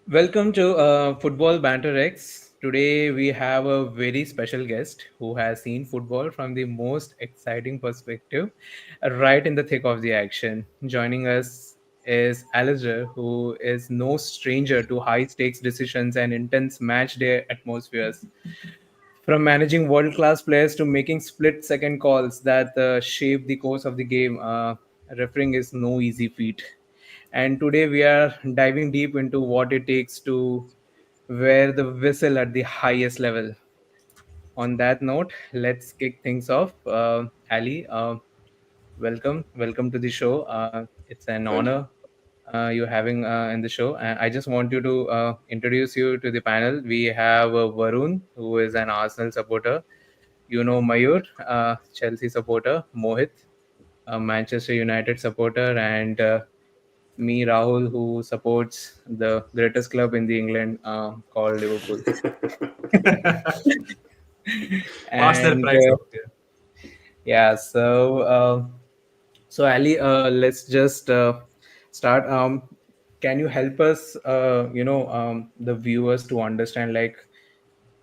Welcome to Football Banter X. Today we have a very special guest who has seen football from the most exciting perspective, right in the thick of the action. Joining us is Alasdair, who is no stranger to high stakes decisions and intense match day atmospheres. From managing world class players to making split second calls that shape the course of the game, refereeing is no easy feat. And today we are diving deep into what it takes to wear the whistle at the highest level. On that note, let's kick things off. Ali, welcome to the show. It's an Thank you. honor you having in the show. I just want you to introduce you to the panel. We have Varun, who is an Arsenal supporter. You know Mayur, Chelsea supporter. Mohit, a Manchester United supporter, and me, Rahul, who supports the greatest club in the England called Liverpool. Pass their And price out there. yeah, so Ali, let's just start. Can you help us, the viewers to understand, like,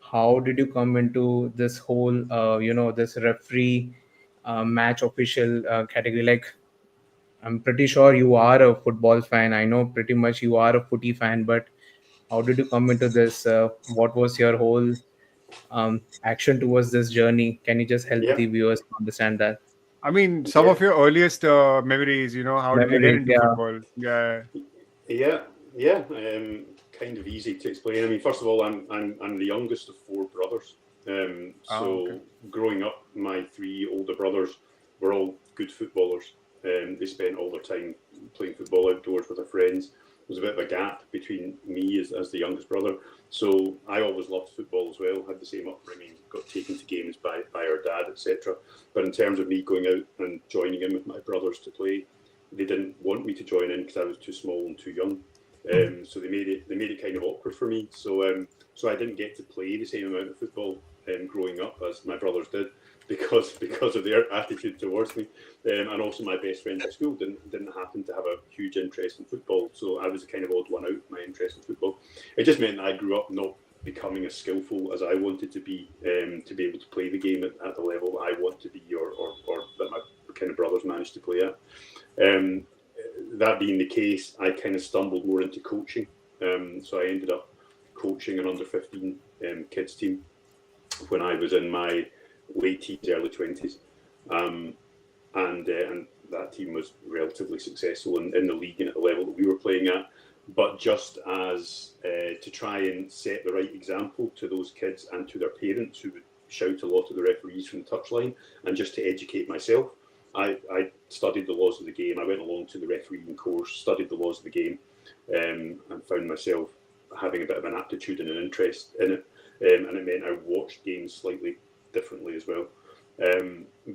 how did you come into this whole, this referee match official category? Like, I'm pretty sure you are a football fan. I know pretty much you are a footy fan, but how did you come into this? What was your whole action towards this journey? Can you just help Yeah, the viewers to understand that? I mean, some yeah, of your earliest memories, how did you get Memories, into yeah. football? Yeah. yeah, yeah. Kind of easy to explain. I mean, first of all, I'm the youngest of four brothers. Okay. So growing up, my three older brothers were all good footballers. They spent all their time playing football outdoors with their friends. There was a bit of a gap between me as the youngest brother. So I always loved football as well, had the same upbringing, got taken to games by our dad, etc. But in terms of me going out and joining in with my brothers to play, they didn't want me to join in because I was too small and too young. So they made it kind of awkward for me. So I didn't get to play the same amount of football growing up as my brothers did because of their attitude towards me. And also my best friends at school didn't happen to have a huge interest in football. So I was the kind of odd one out, my interest in football. It just meant that I grew up not becoming as skillful as I wanted to be able to play the game at the level I want to be, or that my kind of brothers managed to play at. Um, that being the case, I kind of stumbled more into coaching. So I ended up coaching an under 15 kids team when I was in my late teens, early 20s. Um, and that team was relatively successful in the league and at the level that we were playing at. But just as to try and set the right example to those kids and to their parents who would shout a lot at the referees from the touchline, and just to educate myself, I studied the laws of the game. I went along to the refereeing course, studied the laws of the game, and found myself having a bit of an aptitude and an interest in it. And it meant I watched games slightly differently as well.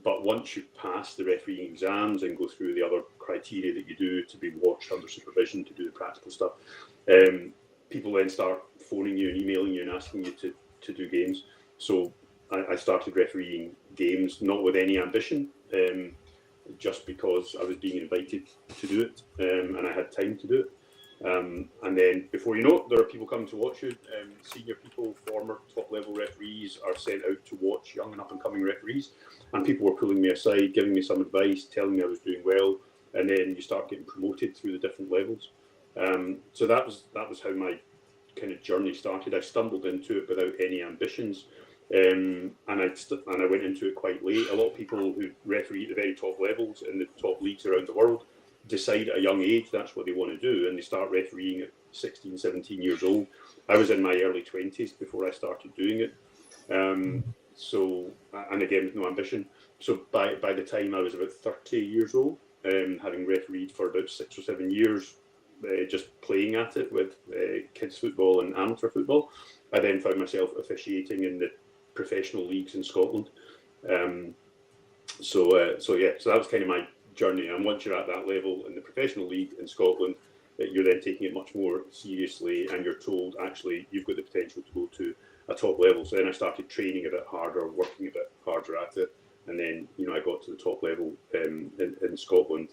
But once you pass the refereeing exams and go through the other criteria that you do to be watched under supervision to do the practical stuff, people then start phoning you and emailing you and asking you to do games. So I started refereeing games not with any ambition, just because I was being invited to do it, and I had time to do it. And then before you know it, there are people coming to watch you. Senior people, former top level referees are sent out to watch young and up and coming referees. And people were pulling me aside, giving me some advice, telling me I was doing well. And then you start getting promoted through the different levels. So that was how my kind of journey started. I stumbled into it without any ambitions. And I went into it quite late. A lot of people who referee at the very top levels in the top leagues around the world decide at a young age that's what they want to do, and they start refereeing at 16, 17 years old. I was in my early 20s before I started doing it. So, and again, with no ambition. So by the time I was about 30 years old, having refereed for about 6 or 7 years, just playing at it with kids football and amateur football, I then found myself officiating in the professional leagues in Scotland. So yeah, so that was kind of my journey. And once you're at that level in the professional league in Scotland, you're then taking it much more seriously, and you're told actually you've got the potential to go to a top level. So then I started training a bit harder, working a bit harder at it, and then I got to the top level in Scotland.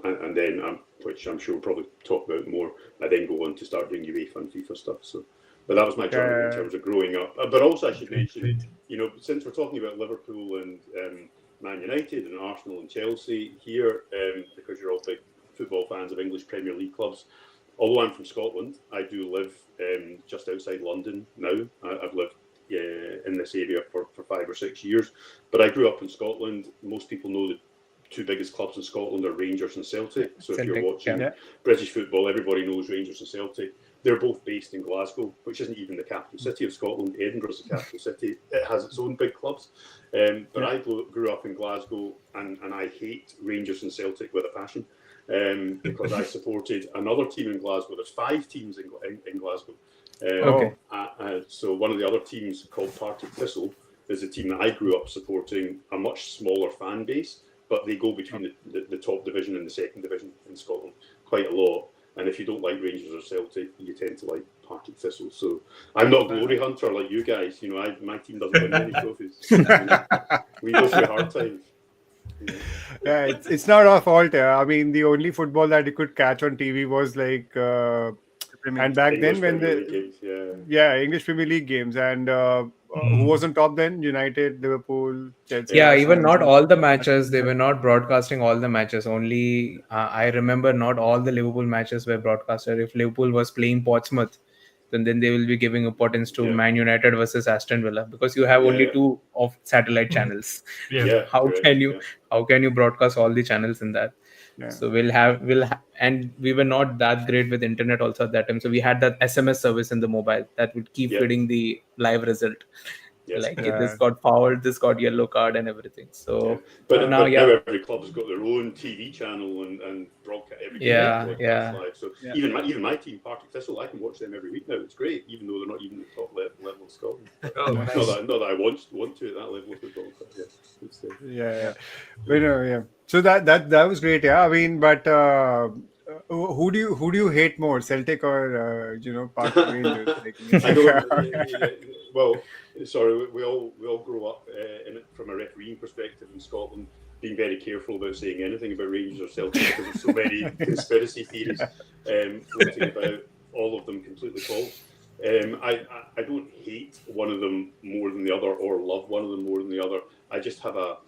and then, which I'm sure we'll probably talk about more, I then go on to start doing UEFA and FIFA stuff. So, but that was my journey in terms of growing up. But also I should mention, since we're talking about Liverpool and Man United and Arsenal and Chelsea here, because you're all big football fans of English Premier League clubs, although I'm from Scotland, I do live just outside London now. I've lived in this area for 5 or 6 years, but I grew up in Scotland. Most people know the two biggest clubs in Scotland are Rangers and Celtic. So if you're watching British football, everybody knows Rangers and Celtic. They're both based in Glasgow, which isn't even the capital city of Scotland. Edinburgh is the capital city. It has its own big clubs. But I grew up in Glasgow, and I hate Rangers and Celtic with a passion. Because I supported another team in Glasgow. There's 5 teams in Glasgow. So one of the other teams, called Partick Thistle, is the team that I grew up supporting, a much smaller fan base, but they go between the top division and the second division in Scotland quite a lot. And if you don't like Rangers or Celtic, you tend to like Partick Thistle. So I'm not a glory hunter like you guys. My team doesn't win many trophies. We go through hard times. Yeah, it's not our fault. I mean, the only football that you could catch on TV was like, and back English then when Premier League games, English Premier League games, and who was on top then? United, Liverpool, Chelsea. Yeah, even not all the matches. They were not broadcasting all the matches. Only I remember not all the Liverpool matches were broadcasted. If Liverpool was playing Portsmouth, then they will be giving importance to Man United versus Aston Villa, because you have only 2 of satellite channels. How can you broadcast all the channels in that? So and we were not that great with internet also at that time. So we had that SMS service in the mobile that would keep feeding the live result. This got fouled, this got yellow card and everything. So but now every club's got their own TV channel and broadcast every game live. So even my team, Partick Thistle, I can watch them every week now. It's great, even though they're not even at the top level of Scotland. Not that I want to at that level of football. But So that was great. Yeah, I mean, but who do you hate more, Celtic or Park Rangers? I don't. Well, sorry, we all grow up from a refereeing perspective in Scotland, being very careful about saying anything about Rangers or Celtic because there's so many conspiracy theories floating about. All of them completely false. I don't hate one of them more than the other, or love one of them more than the other. I just have a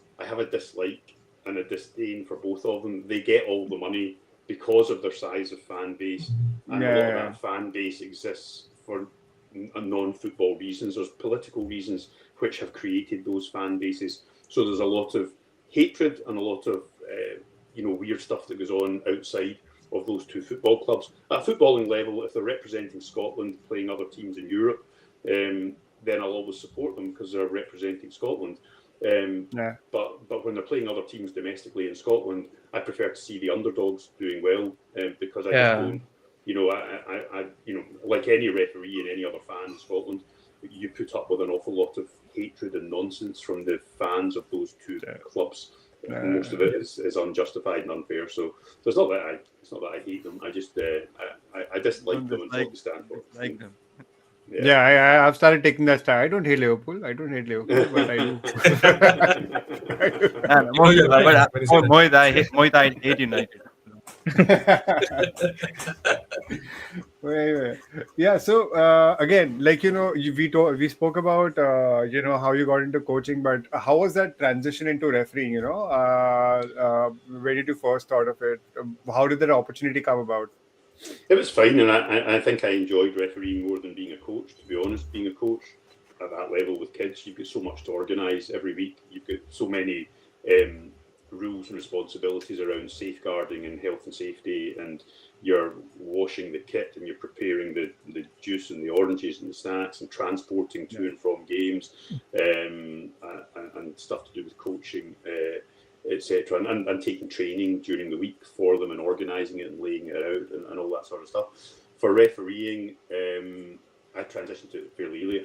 dislike and a disdain for both of them. They get all the money because of their size of fan base, and a lot of that fan base exists for non-football reasons. There's political reasons which have created those fan bases. So there's a lot of hatred and a lot of weird stuff that goes on outside of those two football clubs. At footballing level, if they're representing Scotland playing other teams in Europe, then I'll always support them because they're representing Scotland. But when they're playing other teams domestically in Scotland, I prefer to see the underdogs doing well because I just don't. I like any referee and any other fan in Scotland, you put up with an awful lot of hatred and nonsense from the fans of those two clubs. Most of it is unjustified and unfair. So it's not that I hate them. I just I dislike them and what they stand for. Like them. I've started taking that style. I don't hate Liverpool, but I do. I hate United. So again, we spoke about how you got into coaching, but how was that transition into refereeing? Where did you first thought of it? How did that opportunity come about? It was fine, and I think I enjoyed refereeing more than being a coach. To be honest, being a coach at that level with kids, you've got so much to organise every week. You've got so many rules and responsibilities around safeguarding and health and safety, and you're washing the kit and you're preparing the juice and the oranges and the snacks and transporting to and from games, and stuff to do with coaching, etc. And taking training during the week for them and organising it and laying it out and all that sort of stuff. For refereeing, I transitioned to it fairly early.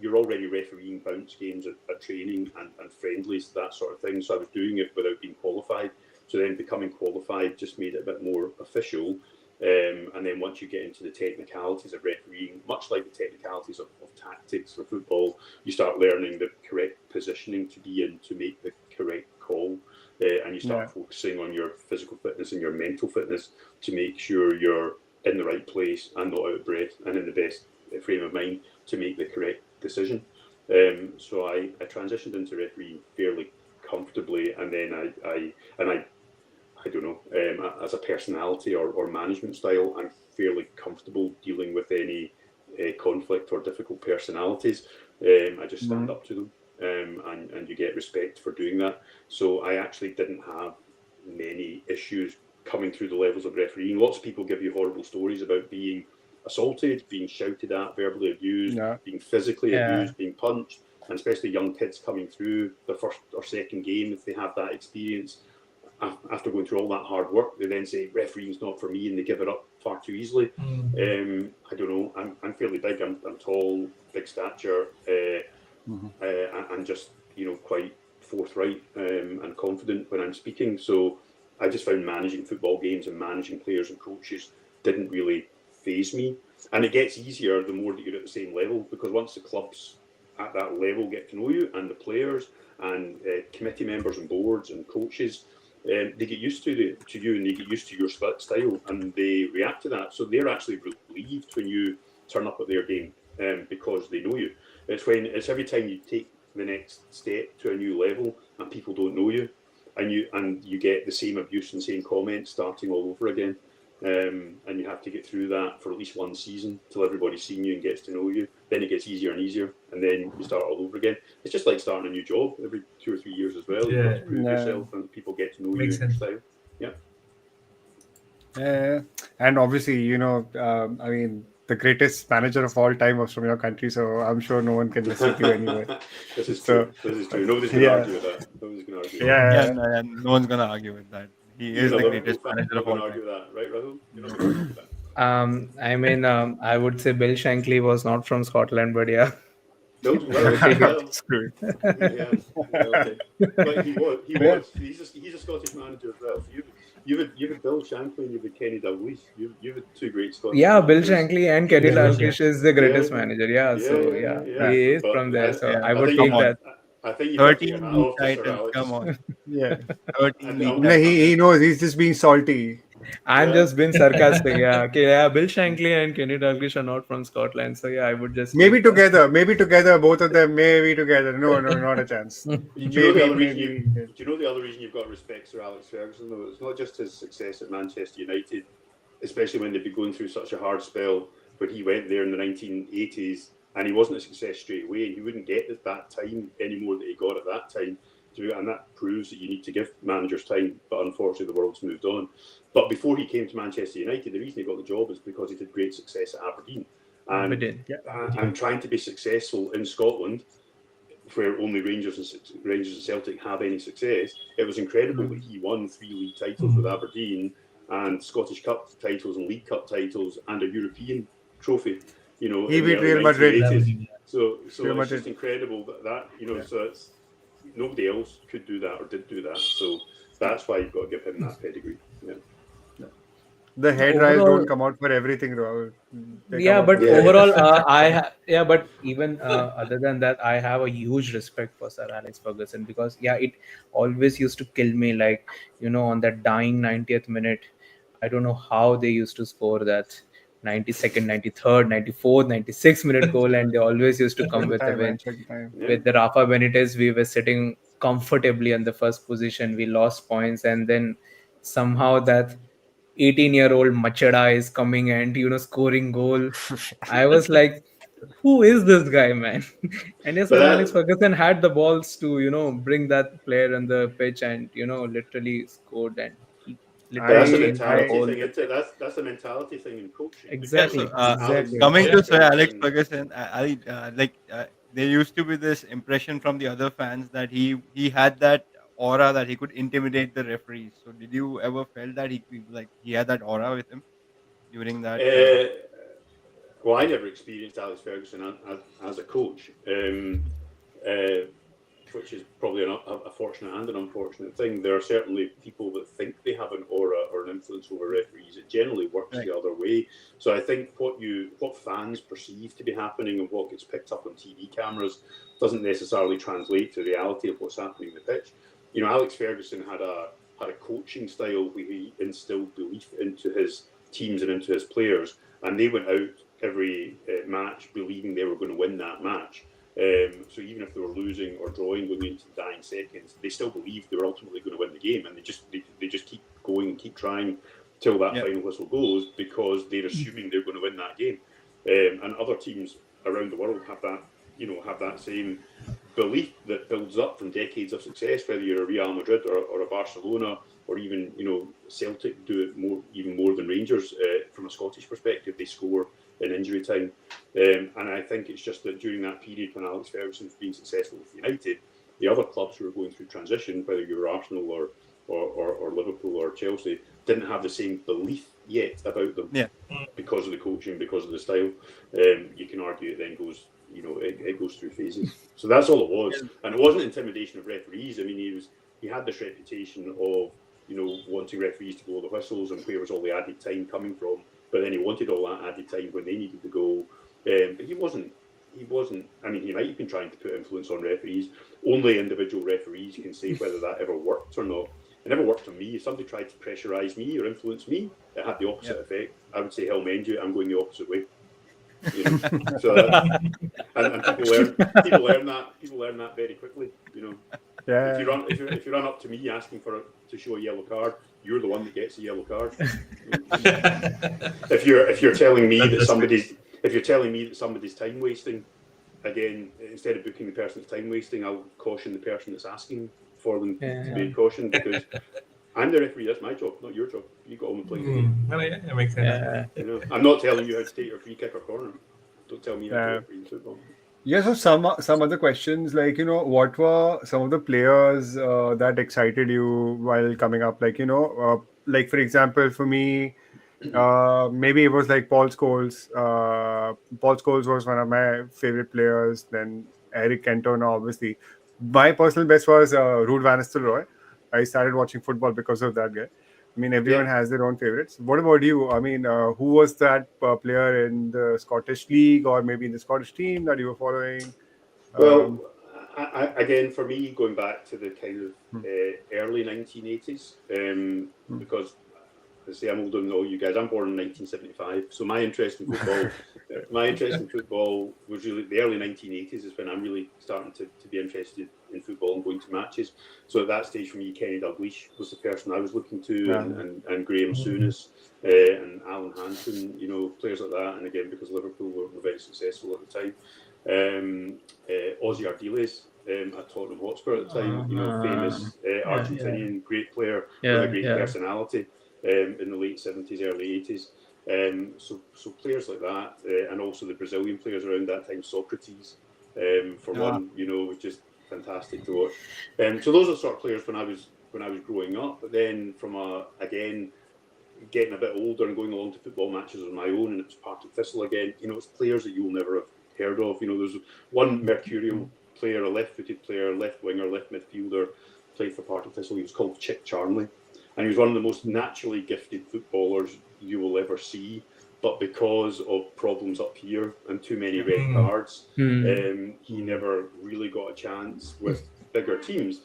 You're already refereeing bounce games at training and friendlies, that sort of thing. So I was doing it without being qualified. So then becoming qualified just made it a bit more official. And then once you get into the technicalities of refereeing, much like the technicalities of tactics for football, you start learning the correct positioning to be in to make the correct call. and you start focusing on your physical fitness and your mental fitness to make sure you're in the right place and not out of breath and in the best frame of mind to make the correct decision. So I transitioned into refereeing fairly comfortably, and then I don't know, as a personality or management style, I'm fairly comfortable dealing with any conflict or difficult personalities. I just stand up to them, and you get respect for doing that. So I actually didn't have many issues coming through the levels of refereeing. Lots of people give you horrible stories about being assaulted, being shouted at, verbally abused, being physically abused, being punched, and especially young kids coming through their first or second game, if they have that experience. After going through all that hard work, they then say refereeing's not for me, and they give it up far too easily. I don't know. I'm fairly big. I'm tall, big stature, and just quite forthright and confident when I'm speaking. So I just found managing football games and managing players and coaches didn't really faze me. And it gets easier the more that you're at the same level, because once the clubs at that level get to know you, and the players and committee members and boards and coaches, they get used to you, and they get used to your style, and they react to that. So they're actually relieved when you turn up at their game, because they know you. It's every time you take the next step to a new level and people don't know you, and you get the same abuse and same comments starting all over again. And you have to get through that for at least one season till everybody's seen you and gets to know you. Then it gets easier and easier, and then you start all over again. It's just like starting a new job every 2 or 3 years as well. You have to prove yourself, and people get to know you and your style. And obviously, I mean, the greatest manager of all time was from your country, so I'm sure no one can mess with you anyway. This is true. Nobody's going to argue with that. Nobody's going to argue with that. No one's gonna argue with that. He is the greatest manager of all time. Right, Rahul? You're not going to argue that. I mean, I would say Bill Shankly was not from Scotland, but yeah. No, well, Screwed. yeah, okay. But he was. He's a Scottish manager as well. So you've had Bill Shankly and you've had Kenny Dalglish. You've had two great Scottish Yeah, Bill managers. Shankly and Kenny Dalglish is the greatest manager. He is But from there. So I I would think take that. I think you've got to 13 get that off to Sir titles. Alex. Come on. 13 No, No, he knows he's just being salty. I'm just being sarcastic. Yeah, okay. Yeah, Bill Shankly and Kenny Dalglish are not from Scotland. So yeah, I would just Maybe together, both of them, maybe together. No, not a chance. Do you know the other reason you've got to respect Sir Alex Ferguson, though? It's not just his success at Manchester United, especially when they'd be going through such a hard spell when he went there in the 1980s, and he wasn't a success straight away, and he wouldn't get that time anymore that he got at that time. And that proves that you need to give managers time, but unfortunately the world's moved on. But before he came to Manchester United, the reason he got the job is because he did great success at Aberdeen. And trying to be successful in Scotland, where only Rangers and Celtic have any success, it was incredible that he won 3 league titles with Aberdeen, and Scottish Cup titles and League Cup titles, and a European trophy. He beat Real Madrid. So it's just incredible that so it's. Nobody else could do that or did do that, so that's why you've got to give him that pedigree. The hair dryers don't come out for everything, Rahul. Overall, but even other than that, I have a huge respect for Sir Alex Ferguson, because it always used to kill me, like on that dying 90th minute. I don't know how they used to score that 92nd, 93rd, 94th, 96th minute goal, and they always used to come with a win. With the Rafa Benitez, we were sitting comfortably in the first position. We lost points, and then somehow that 18-year-old Machada is coming and scoring goal. I was like, who is this guy, man? And yes, Alex Ferguson had the balls to bring that player on the pitch and literally scored, and that's a mentality thing, isn't it? That's a mentality thing in coaching. Exactly. Coming to Sir Alex Ferguson, there used to be this impression from the other fans that he had that aura that he could intimidate the referees. So did you ever felt that he had that aura with him during that? Well, I never experienced Alex Ferguson as a coach. Which is probably a fortunate and an unfortunate thing. There are certainly people that think they have an aura or an influence over referees. It generally works the other way. So I think what fans perceive to be happening and what gets picked up on TV cameras doesn't necessarily translate to the reality of what's happening in the pitch. Alex Ferguson had a coaching style where he instilled belief into his teams and into his players, and they went out every match believing they were going to win that match. So even if they were losing or drawing going into the dying seconds, they still believed they were ultimately going to win the game, and they just keep going, keep trying till that final whistle goes, because they're assuming they're going to win that game. And other teams around the world have that same belief that builds up from decades of success, whether you're a Real Madrid or a Barcelona, or even Celtic do it even more than Rangers from a Scottish perspective. They score in injury time, and I think it's just that during that period when Alex Ferguson's been successful with United, the other clubs who were going through transition, whether you were Arsenal or Liverpool or Chelsea, didn't have the same belief yet about them, because of the coaching, because of the style. You can argue it then goes, it goes through phases. So that's all it was, and it wasn't intimidation of referees. I mean, he had this reputation of wanting referees to blow the whistles, and where was all the added time coming from? But then he wanted all that added time when they needed to go. But he wasn't. I mean, he might have been trying to put influence on referees. Only individual referees can say whether that ever worked or not. It never worked on me. If somebody tried to pressurise me or influence me, it had the opposite effect. I would say, "Hell mend you, I'm going the opposite way." So and people learn that very quickly. If you run up to me asking to show a yellow card, you're the one that gets a yellow card. If you're telling me that somebody's time wasting, again, instead of booking the person that's time wasting, I'll caution the person that's asking for them to be cautioned, because I'm the referee. That's my job, not your job. You got on and play the game. Well, yeah, that makes sense. I'm not telling you how to take your free kick or corner. Don't tell me how to referee football. Yeah, so some other questions, like, what were some of the players that excited you while coming up? Like, like, for example, for me, maybe it was like Paul Scholes. Paul Scholes was one of my favorite players. Then Eric Cantona, obviously. My personal best was Ruud van Nistelrooy. I started watching football because of that guy. I mean, everyone has their own favorites. What about you? I mean, who was that player in the Scottish League, or maybe in the Scottish team that you were following? Well, again, for me, going back to the kind of early 1980s, because I say I'm older than all you guys. I'm born in 1975, so my interest in football was really the early 1980s. Is when I'm really starting to be interested in football and going to matches. So at that stage, for me, Kenny Dalglish was the person I was looking to, and Graham Souness and Alan Hansen, players like that. And again, because Liverpool were very successful at the time, Ozzy Ardiles at Tottenham Hotspur at the time, famous Argentinian, great player with a great personality. In the late 70s, early 80s. So players like that, and also the Brazilian players around that time, Socrates, for one, was just fantastic to watch. So those are the sort of players when I was growing up. But then again, getting a bit older and going along to football matches on my own, and it was Partick Thistle again. It's players that you'll never have heard of. There's one mercurial player, a left-footed player, left winger, left midfielder, played for Partick Thistle. He was called Chick Charnley. And he was one of the most naturally gifted footballers you will ever see. But because of problems up here and too many red cards, he never really got a chance with bigger teams.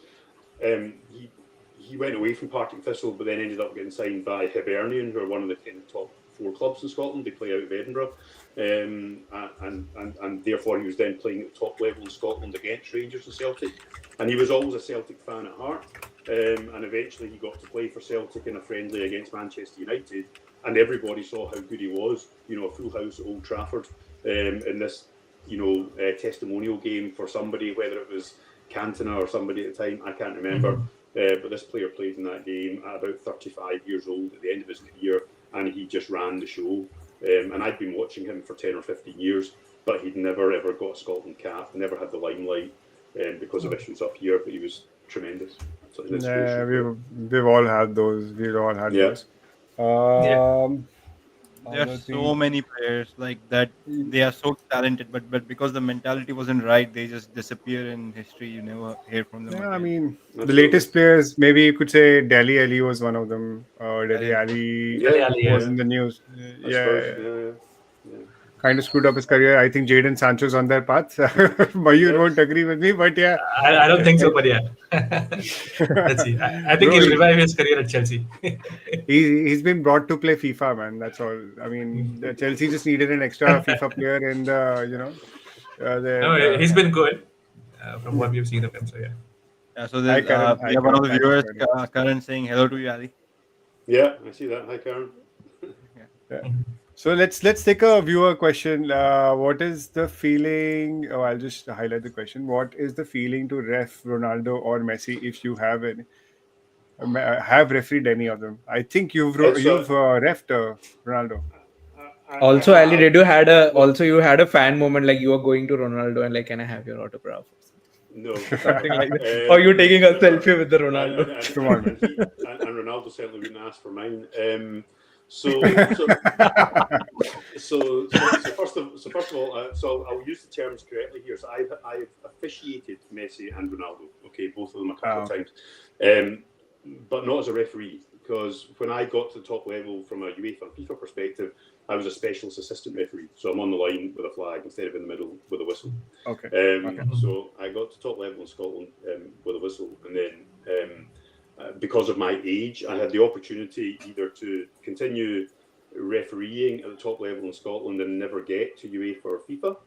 He went away from Partick Thistle, but then ended up getting signed by Hibernian, who are one of the kind of top 4 clubs in Scotland. They play out of Edinburgh. And therefore he was then playing at the top level in Scotland against Rangers and Celtic. And he was always a Celtic fan at heart. And eventually he got to play for Celtic in a friendly against Manchester United, and everybody saw how good he was. A full house at Old Trafford in this, testimonial game for somebody, whether it was Cantona or somebody at the time, I can't remember. But this player played in that game at about 35 years old at the end of his career, and he just ran the show. And I'd been watching him for 10 or 15 years, but he'd never ever got a Scotland cap, never had the limelight because of issues up here, but he was tremendous. Yeah, we've all had those. We've all had those. There are so many players like that. They are so talented, but because the mentality wasn't right, they just disappear in history. You never hear from them. Yeah, again. I mean, the latest players, maybe you could say Dele Alli was one of them. Dele Alli was in the news. kind of screwed up his career. I think Jadon Sancho's on their path. Mayur won't agree with me, but yeah. I don't think so, but yeah. Let's see. I think Bro, he'll revive his career at Chelsea. he's been brought to play FIFA, man. That's all. I mean, Chelsea just needed an extra FIFA player in the, No, he's been good from what we've seen of him. So yeah. Yeah, so Hi, there's, Karan. we Hi, have one of Karan. the Thanks for viewers, joining. Karan, saying hello to you, Ali. Yeah, I see that. Hi, Karen. Yeah. So let's take a viewer question. What is the feeling? Oh, I'll just highlight the question. What is the feeling to ref Ronaldo or Messi if you have any? Have refereed any of them? I think you've refed Ronaldo. Also, I Ali, have. did you had you had a fan moment like you were going to Ronaldo and like, can I have your autograph? No. Something like that. Or you taking a never. selfie with the Ronaldo? Come on, man. And Ronaldo certainly wouldn't ask for mine. So first of all, so I'll use the terms correctly here. So I've officiated Messi and Ronaldo. Okay, both of them a couple of times, but not as a referee, because when I got to the top level from a UEFA and FIFA perspective, I was a specialist assistant referee. So I'm on the line with a flag instead of in the middle with a whistle. Okay. So I got to top level in Scotland with a whistle, and then because of my age, I had the opportunity either to continue refereeing at the top level in Scotland and never get to UEFA or FIFA,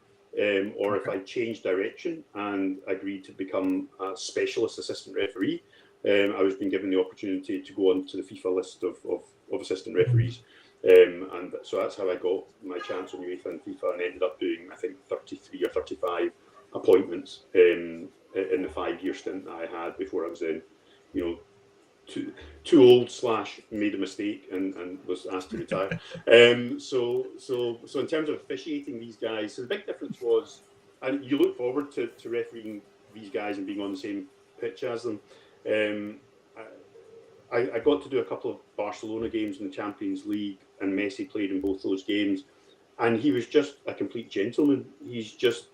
or if I changed direction and agreed to become a specialist assistant referee, I was being given the opportunity to go on to the FIFA list of assistant referees. And so that's how I got my chance on UEFA and FIFA, and ended up doing, I think, 33 or 35 appointments in the 5-year stint that I had before I was in, too old / made a mistake and was asked to retire. So in terms of officiating these guys, so the big difference was, and you look forward to refereeing these guys and being on the same pitch as them. I got to do a couple of Barcelona games in the Champions League, and Messi played in both those games, and he was just a complete gentleman. He's just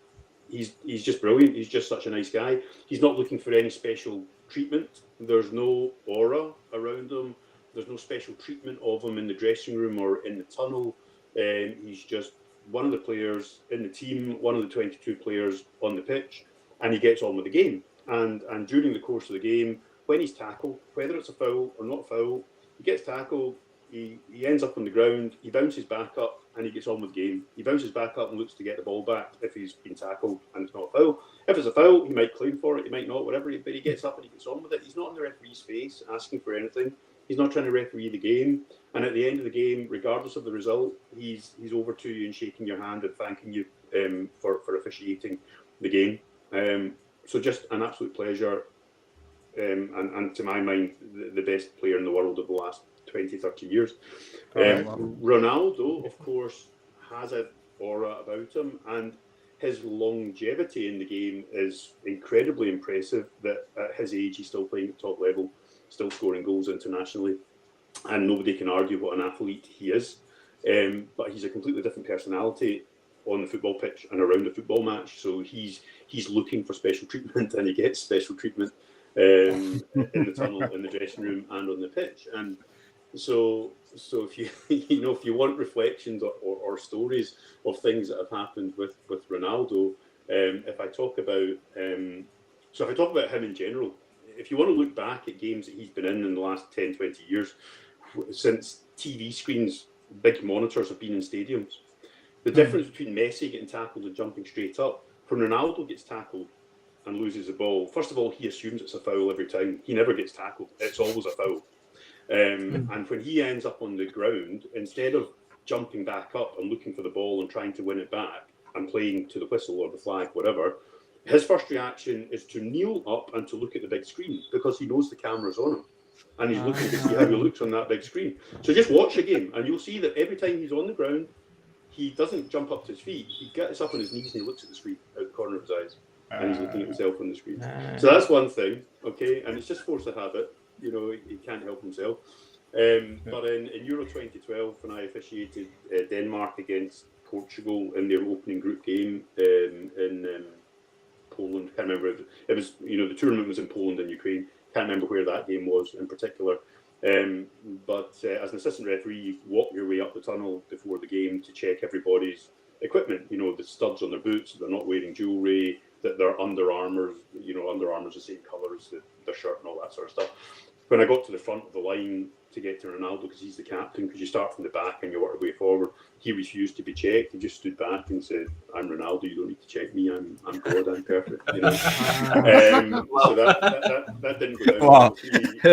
brilliant. He's just such a nice guy. He's not looking for any special treatment. There's no aura around him. There's no special treatment of him in the dressing room or in the tunnel. He's just one of the players in the team, one of the 22 players on the pitch, and he gets on with the game. And during the course of the game, when he's tackled, whether it's a foul or not a foul, he gets tackled, he ends up on the ground, he bounces back up, and he gets on with the game. He bounces back up and looks to get the ball back if he's been tackled and it's not a foul. If it's a foul, he might claim for it, he might not, whatever, but he gets up and he gets on with it. He's not in the referee's face asking for anything. He's not trying to referee the game. And at the end of the game, regardless of the result, he's over to you and shaking your hand and thanking you for officiating the game. So just an absolute pleasure. And to my mind, the best player in the world of the last 20, 30 years. Ronaldo, of course, has an aura about him, and his longevity in the game is incredibly impressive, that at his age he's still playing at top level, still scoring goals internationally, and nobody can argue what an athlete he is. But he's a completely different personality on the football pitch and around a football match, so he's looking for special treatment, and he gets special treatment in the tunnel, in the dressing room, and on the pitch. And so if you if you want reflections or stories of things that have happened with Ronaldo, if I talk about him in general, if you want to look back at games that he's been in the last 10, 20 years, since TV screens, big monitors have been in stadiums, the difference between Messi getting tackled and jumping straight up, when Ronaldo gets tackled and loses the ball, first of all, he assumes it's a foul every time. He never gets tackled. It's always a foul. And when he ends up on the ground, instead of jumping back up and looking for the ball and trying to win it back and playing to the whistle or the flag, whatever, his first reaction is to kneel up and to look at the big screen, because he knows the camera's on him. And he's looking to see how he looks on that big screen. So just watch the game, and you'll see that every time he's on the ground, he doesn't jump up to his feet. He gets up on his knees and he looks at the screen out the corner of his eyes. And he's looking at himself on the screen. So that's one thing, okay? And it's just force of habit. He can't help himself. But in Euro 2012, when I officiated Denmark against Portugal in their opening group game in Poland, can't remember. It was, the tournament was in Poland and Ukraine. Can't remember where that game was in particular. But as an assistant referee, you walk your way up the tunnel before the game to check everybody's equipment. The studs on their boots, they're not wearing jewelry, that their Under Armours, Under Armour's the same colour as their shirt and all that sort of stuff. When I got to the front of the line to get to Ronaldo, because he's the captain, because you start from the back and you work your way forward, he refused to be checked. He just stood back and said, "I'm Ronaldo. You don't need to check me. I'm God. I'm perfect." So that didn't go down well with me. I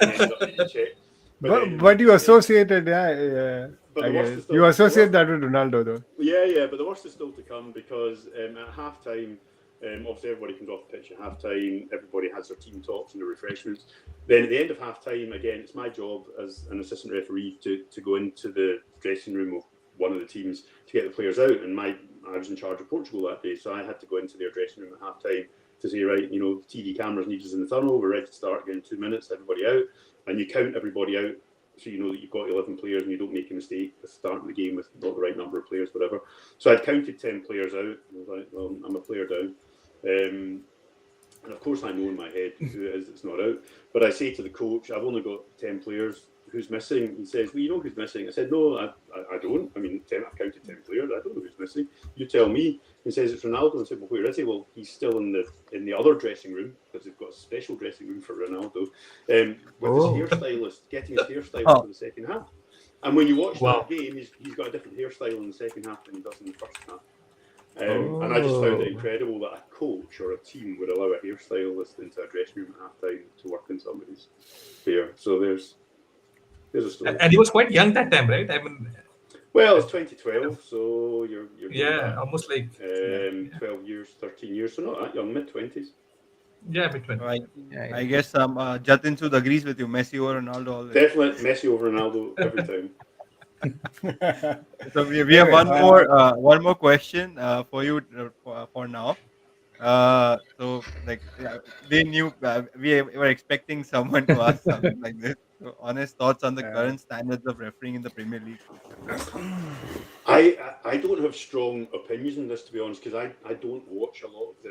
ended up being checked. But you associated, yeah. But the worst is still, you associate that with Ronaldo, though. Yeah. But the worst is still to come, because at half time, obviously everybody comes off the pitch at half time. Everybody has their team talks and their refreshments. Then at the end of half time, again, it's my job as an assistant referee to go into the dressing room of one of the teams to get the players out. And I was in charge of Portugal that day, so I had to go into their dressing room at half time to say, right, TV cameras need us in the tunnel. We're ready to start again in 2 minutes. Everybody out, and you count everybody out, so you know that you've got 11 players and you don't make a mistake at the start of the game with not the right number of players, whatever. So I'd counted 10 players out. And I was like, well, I'm a player down. And of course I know in my head who it is that's not out. But I say to the coach, I've only got 10 players. Who's missing? He says, well, you know who's missing? I said, no, I don't. I mean, I've counted 10 players. I don't know who's missing. You tell me. He says, it's Ronaldo. I said, well, where is he? Well, he's still in the other dressing room, because they've got a special dressing room for Ronaldo, with his hairstylist, getting his hairstylist for the second half. And when you watch that game, he's got a different hairstyle in the second half than he does in the first half. And I just found it incredible that a coach or a team would allow a hairstylist into a dressing room at half time to work in somebody's hair. So there's a story. And he was quite young that time, right? I mean, well, it's 2012, so you're almost like 12 years, 13 years, so not that young, mid-20s. Yeah, mid-20s. I guess Jatin Sood agrees with you. Messi over Ronaldo always. Definitely Messi over Ronaldo every time. So we have one more question for you for now. So they knew we were expecting someone to ask something like this. So honest thoughts on the current standards of refereeing in the Premier League. I don't have strong opinions on this, to be honest, because I don't watch a lot of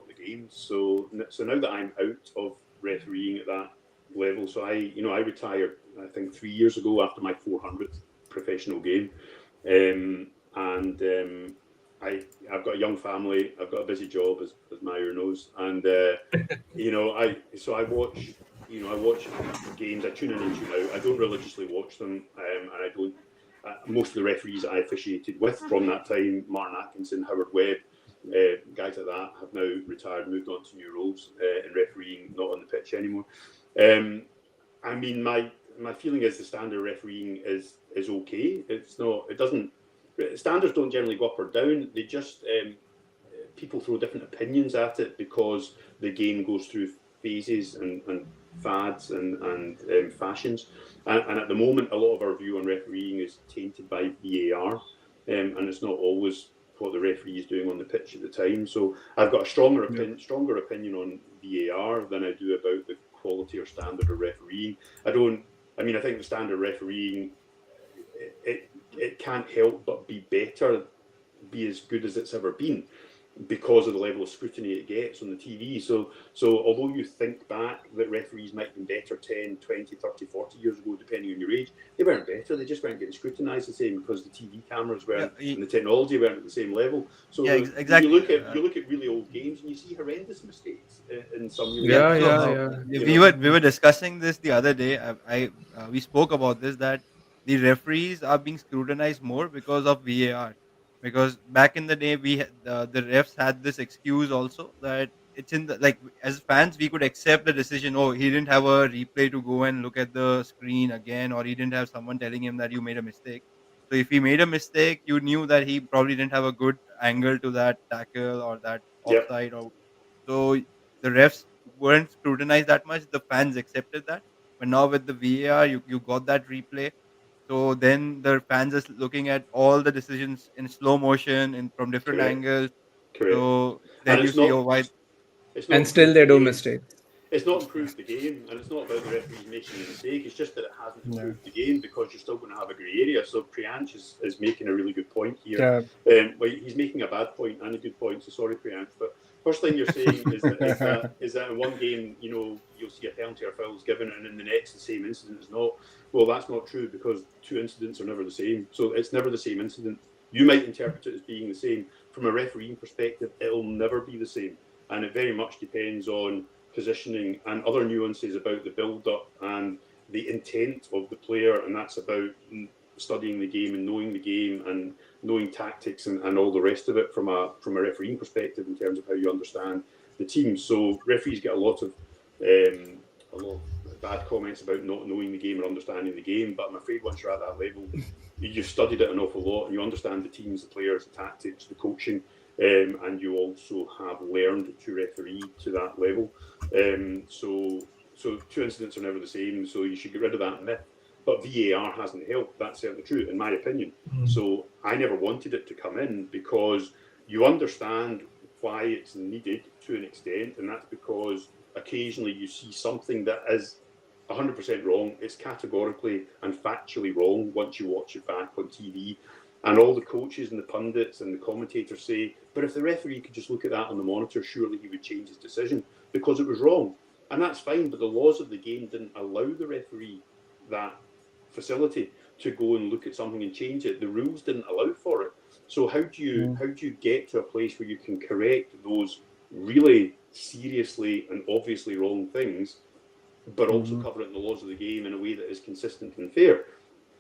the games. So now that I'm out of refereeing at that level, so I retired I think 3 years ago after my 400th professional game, and I've got a young family. I've got a busy job, as Mayer knows, and I watch games. I tune in and tune out. I don't religiously watch them, and I don't. Most of the referees that I officiated with from that time, Martin Atkinson, Howard Webb, guys like that, have now retired, moved on to new roles in refereeing, not on the pitch anymore. I mean, my feeling is the standard refereeing is okay. It's not. It doesn't. Standards don't generally go up or down. They just people throw different opinions at it because the game goes through phases and fads and fashions. And at the moment, a lot of our view on refereeing is tainted by VAR, and it's not always what the referee is doing on the pitch at the time. So I've got a stronger opinion on VAR than I do about the quality or standard of refereeing. I think the standard refereeing, it can't help but be better, be as good as it's ever been, because of the level of scrutiny it gets on the TV. So although you think back that referees might have been better 10, 20, 30, 40 years ago, depending on your age, they weren't better. They just weren't getting scrutinised the same because the TV cameras weren't and the technology weren't at the same level. So exactly. You look at really old games and you see horrendous mistakes in some really We were discussing this the other day. We spoke about this, that the referees are being scrutinized more because of VAR. Because back in the day, the refs had this excuse also that it's in the, as fans we could accept the decision. Oh, he didn't have a replay to go and look at the screen again, or he didn't have someone telling him that you made a mistake. So if he made a mistake, you knew that he probably didn't have a good angle to that tackle or that offside. So the refs weren't scrutinized that much. The fans accepted that. But now with the VAR, you got that replay. So then the fans are looking at all the decisions in slow motion and from different angles. Correct. So then you see, why. And still they do mistakes. It's not improved the game, and it's not about the referees making a mistake. It's just that it hasn't improved the game, because you're still going to have a grey area. So Priyansh is making a really good point here. Well, he's making a bad point and a good point. So sorry, Priyansh, but first thing you're saying is that in one game, you'll see a penalty or foul is given, and in the next the same incident is not. Well, that's not true, because two incidents are never the same. So it's never the same incident. You might interpret it as being the same. From a refereeing perspective, it'll never be the same. And it very much depends on positioning and other nuances about the build-up and the intent of the player. And that's about studying the game and knowing the game and knowing tactics and all the rest of it from a refereeing perspective in terms of how you understand the team. So referees get a lot of bad comments about not knowing the game or understanding the game, but I'm afraid once you're at that level, you've studied it an awful lot and you understand the teams, the players, the tactics, the coaching, and you also have learned to referee to that level. So two incidents are never the same, so you should get rid of that myth. But VAR hasn't helped. That's certainly true, in my opinion. So I never wanted it to come in because you understand why it's needed to an extent, and that's because occasionally you see something that is 100% wrong. It's categorically and factually wrong once you watch it back on TV. And all the coaches and the pundits and the commentators say, but if the referee could just look at that on the monitor, surely he would change his decision because it was wrong. And that's fine, but the laws of the game didn't allow the referee that facility to go and look at something and change it. The rules didn't allow for it. So how do you get to a place where you can correct those really seriously and obviously wrong things, but also cover it in the laws of the game in a way that is consistent and fair?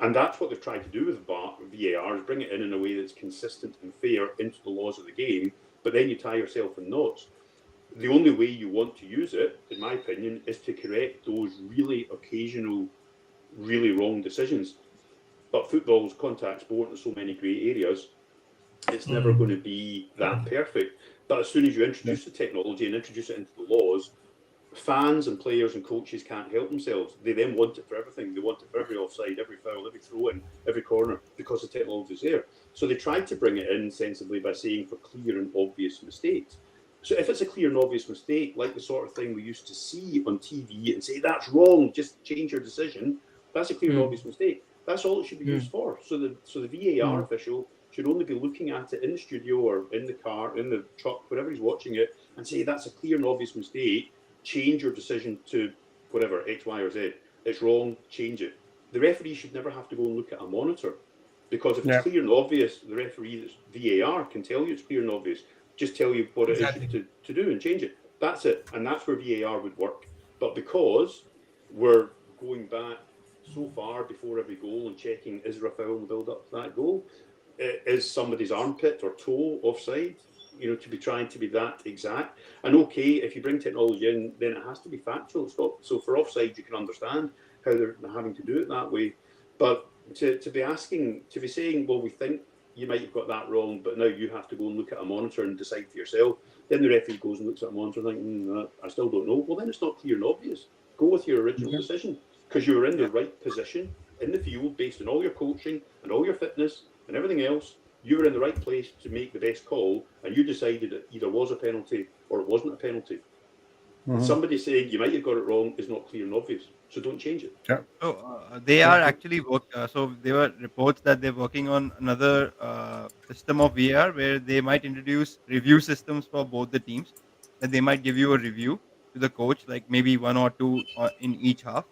And that's what they've tried to do with VAR, is bring it in a way that's consistent and fair into the laws of the game, but then you tie yourself in knots. The only way you want to use it, in my opinion, is to correct those really occasional, really wrong decisions. But football's contact sport in so many grey areas, it's never going to be that perfect. But as soon as you introduce the technology and introduce it into the laws, fans and players and coaches can't help themselves. They then want it for everything. They want it for every offside, every foul, every throw-in, every corner, because the technology is there. So they tried to bring it in sensibly by saying for clear and obvious mistakes. So if it's a clear and obvious mistake, like the sort of thing we used to see on TV and say, that's wrong, just change your decision, that's a clear and obvious mistake. That's all it should be used for. So the VAR official should only be looking at it in the studio or in the car, in the truck, wherever he's watching it, and say, that's a clear and obvious mistake. Change your decision to whatever, X, Y, or Z. It's wrong, change it. The referee should never have to go and look at a monitor, because if it's clear and obvious, the referee that's VAR can tell you it's clear and obvious. Just tell you what it is to do and change it. That's it. And that's where VAR would work. But because we're going back so far before every goal and checking, is there a foul in the build-up to that goal? Is somebody's armpit or toe offside? To be trying to be that exact. And okay, if you bring technology in, then it has to be factual. So for offside, you can understand how they're having to do it that way. But to be saying, well, we think you might have got that wrong, but now you have to go and look at a monitor and decide for yourself. Then the referee goes and looks at a monitor and thinks, I still don't know. Well, then it's not clear and obvious. Go with your original decision, because you were in the right position in the field based on all your coaching and all your fitness and everything else. You were in the right place to make the best call, and you decided it either was a penalty or it wasn't a penalty. Somebody saying you might have got it wrong is not clear and obvious, so don't change it. Yeah. So they are actually so there were reports that they're working on another system of VAR where they might introduce review systems for both the teams. That they might give you a review to the coach, like maybe one or two in each half.